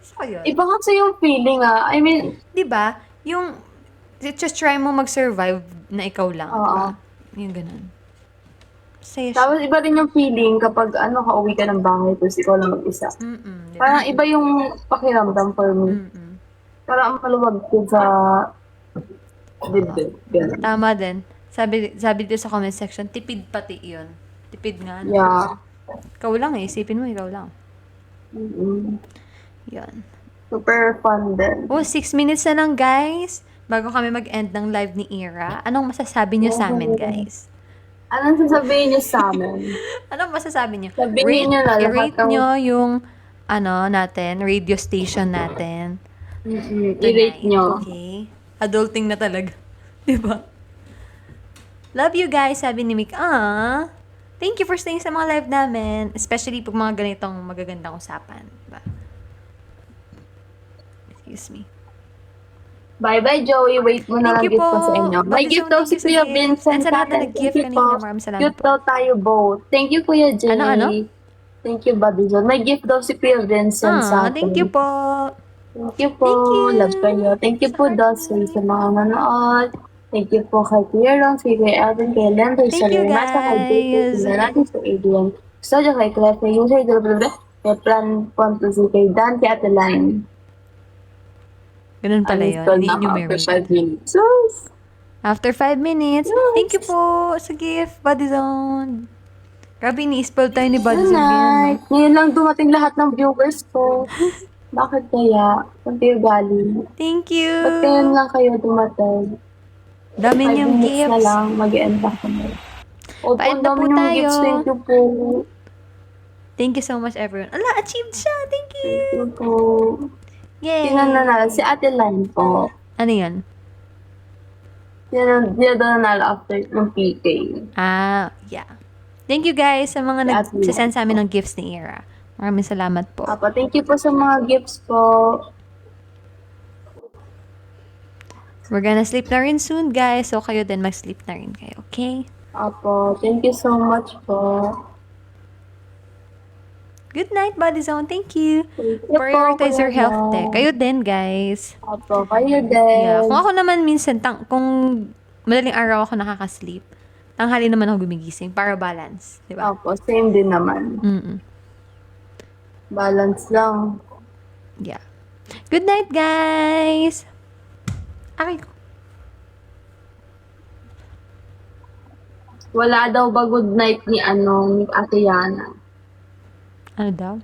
Gusto ko yun. Iba kasi yung feeling I mean, Di ba? Yung, just try mo mag-survive na ikaw lang. Oo. Diba? Yung ganun. Saya siya. tapos iba rin yung feeling kapag kauwi ka ng bahay tapos ikaw lang mag-isa. Mm-mm. Diba? Parang iba yung pakiramdam for me. Mm-mm. Parang ang maluwag ko sa dibdib. Ganun. Tama din. Sabi dito sa comment section, tipid pati yun. Tipid nga. No? Yeah. Ikaw lang eh. Isipin mo, ikaw lang. Mm-mm. Yun. Super fun din. Oh, 6 minutes na lang, guys. Bago kami mag-end ng live ni Ira. Anong masasabi niyo sa amin, guys? Anong sasabihin niyo sa amin? Anong masasabi niyo? Sabihin niyo na lahat I-rate ng- niyo yung natin, radio station natin. I-rate nyo. Okay? Adulting na talaga. Diba? Love you guys, sabi ni Mick. Thank you for staying sa mga live namin. Especially pag mga ganitong magagandang usapan. Diba? Excuse me. Bye-bye, Joey. Wait mo na lang Thank you gift ko po. sa inyo. May Bakit gift so daw thank si you sa Kuya gift? Vincent. And sa lahat na Thank nag-gift you kanina, po. maraming salamat Cute po. daw tayo both. Thank you, Kuya Jay. Ano? Thank you, Buddy John. May gift daw si Kuya Vincent sa akin. Thank you po. Thank you po. Thank you. Love kayo. Thank you po, Dusty, sa mga nanood. Thank you po kay Kuya Ron, kay Kuya Alvin, kay Leandro, Thank sa you, Renata, kay Jake, guys. kay Natin, sa Adrian. Studio kay Claire, kay User, kay Plan Fantasy, kay Dan, kay Ate Line. Ganun pala yun. Ini-enumerate. 5 minutes. So, After 5 minutes. Yes. Thank you po sa gift, Buddy Zone. Grabe, ni-spoil tayo ni Buddy good Zone ngayon. night. Ngayon lang dumating lahat ng viewers ko. Bakit kaya? Saan kayo galing? Thank you. Ba't ngayon lang kayo dumating? Dami 5 niyong minutes na gifts. lang, mag-end na kami. Opo, Pa-end ang na dami po niyong tayo. gifts. Thank you po. Thank you so much, everyone. Ala, achieved siya. Thank you. Thank you po. Yay. Sino nanalo? Si Ate Line po. Ano yan? Sino nanalo after ng PK? Yeah. Thank you guys sa mga At nagsasend sa amin ng gifts ni Ira. Maraming salamat po. Papa, thank you po sa mga gifts po. We're gonna sleep na rin soon, guys. So, kayo din mag-sleep na rin kayo, okay? Apo, thank you so much po. Good night, Buddy Zone. Thank you. Thank you Prioritize po, your health, Kuya. tech. Kayo din, guys. Apo, kayo din. Yeah. Kung ako naman minsan, kung madaling araw ako nakaka-sleep, tanghali naman ako gumigising para balance. Di ba? Apo, same din naman. Balance lang. Yeah. Good night, guys! Aray ko. Wala daw ba good night ni Ate Yana? Ano daw?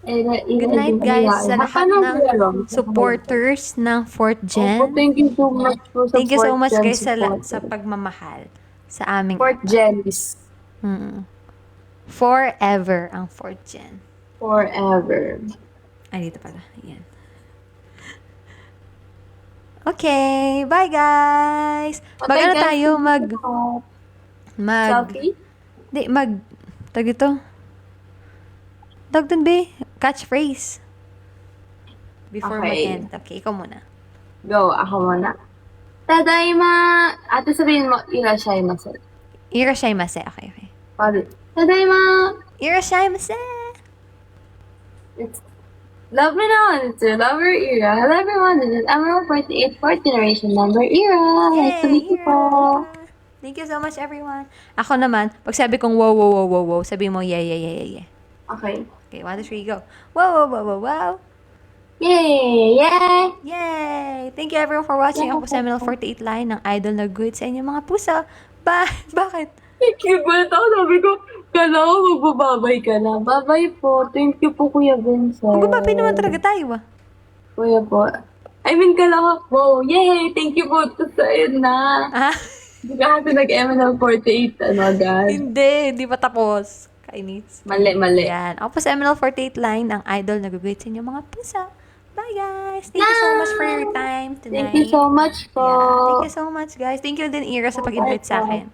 Good Good night, guys, sa lahat ng supporters ng 4th Gen. Opo, thank you so much po sa Thank you so much, 4th Gen guys, support. sa pagmamahal sa aming 4th Gens. forever ang 4th Gen. Forever. Ay, dito pala. Ayan. Okay. Bye, guys. Okay, Ano guys. tayo? Selfie? Tag ito. Tag dun, be. Catchphrase. Before Okay. mag-end. Okay, ikaw muna. Go, ako muna. Tadaima! Ate, sabihin mo, irashaimase. Irashaimase. Okay. Pari. Tadaima! Irashaimase! It's love me now, it's your lover era. Hello everyone, this is Emerald 48, 4th generation member era. Nice to meet you po. Thank you so much, everyone. Ako naman, pag sabi kong wow, wow, wow, wow, wow, sabi mo, yeah, yeah, yeah, yeah, yeah. Okay. Okay, 1, 2, 3, go. Wow, wow, wow, wow, wow. Yay! Yay! Yay! Thank you everyone for watching. Ako po sa Seminole 48 Line ng Idol na Good sa inyong mga puso. Bye! Bakit? Thank you, but ako sabi ko, kala ko magbababay ka na. Babay po. Thank you po, Kuya Vincent. Magbababi naman talaga tayo ah. Kuya po. I mean, kala ko, wow, yay! Thank you po. Tapos ayun na. Ah, Hindi ka kasi nag-ML48, ano agad. Hindi pa tapos. Kainis. Mali. Yan. Ako po sa ML48 line, ang idol nag-greet sa inyo mga pusa. Bye guys! Thank you so much for your time tonight. Thank you so much po. Yeah, thank you so much guys. Thank you din Ira sa pag-invite sa akin.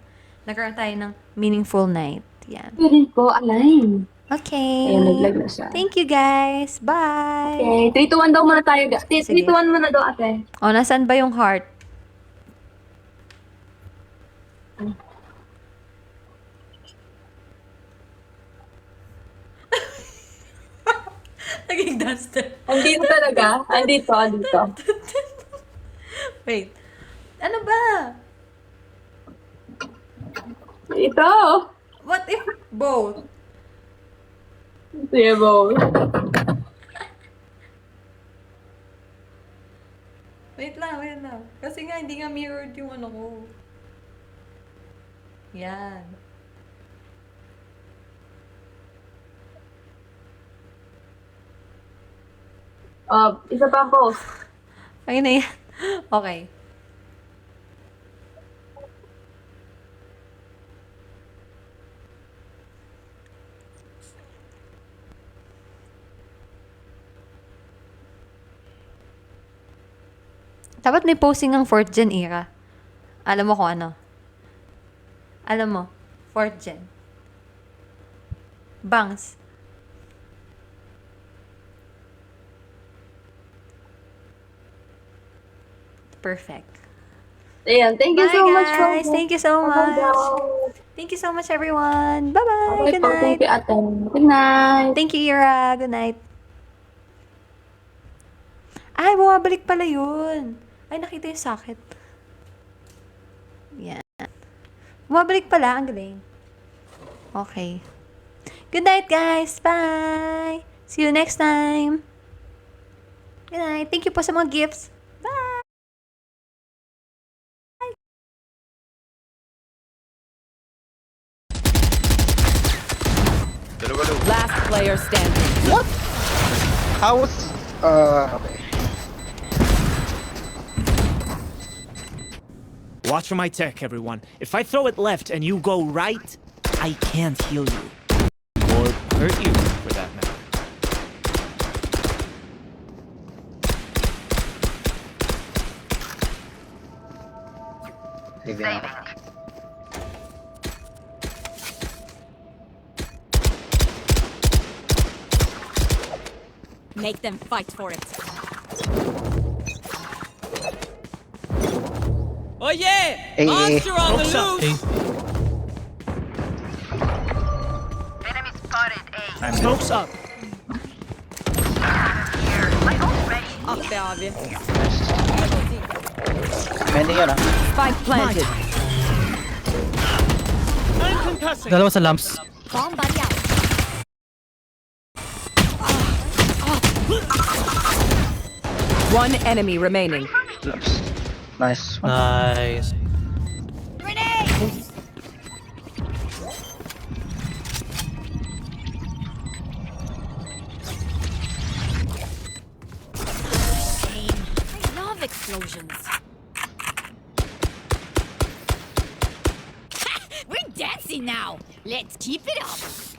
Nagkaroon tayo ng meaningful night. Yan. Ito rin po, align. Okay. Ayun, naglag na siya. Thank you guys. Bye. Okay, 3 to 1 daw muna tayo. 3 Sige. to 1 muna daw, ate. O, nasaan ba yung heart? Naging duster. Andito talaga. Andito. Wait. Ano ba? Ito. What if both? Sige, bo. Wait lang. Kasi nga, hindi nga mirrored yung ano ko. Yan. Isa pa po. Ayun na yan. Okay. Dapat may posting ng 4th gen era. Alam mo kung ano? Alam mo, 4th gen. Bangs. Perfect. Ayan, thank you Bye, so much po. guys. Thank you so much. Thank you so much, everyone. Bye-bye. Okay Good po, thank night. you, ate. Good night. Thank you, Ira. Good night. Ay, bumabalik pala yun. Ay, nakita yung sakit. Yan. Bumabalik pala. Ang galing. Okay. Good night, guys. Bye. See you next time. Good night. Thank you po sa mga gifts. Bye. Last player standing. How was okay. Watch for my tech, everyone. If I throw it left and you go right, I can't heal you. Or hurt you, for that matter. Saving. Make them fight for it. Oh yeah! Hey, Monster on the Smoke's up. loose! Smoke's up. Up there, abi. Mending yun ah. Spike planted. I'm concussing. Dalawa sa lamps. Bomb buddy out. One enemy remaining. Oops. Nice. Nice. I love explosions. We're dancing now. Let's keep it up.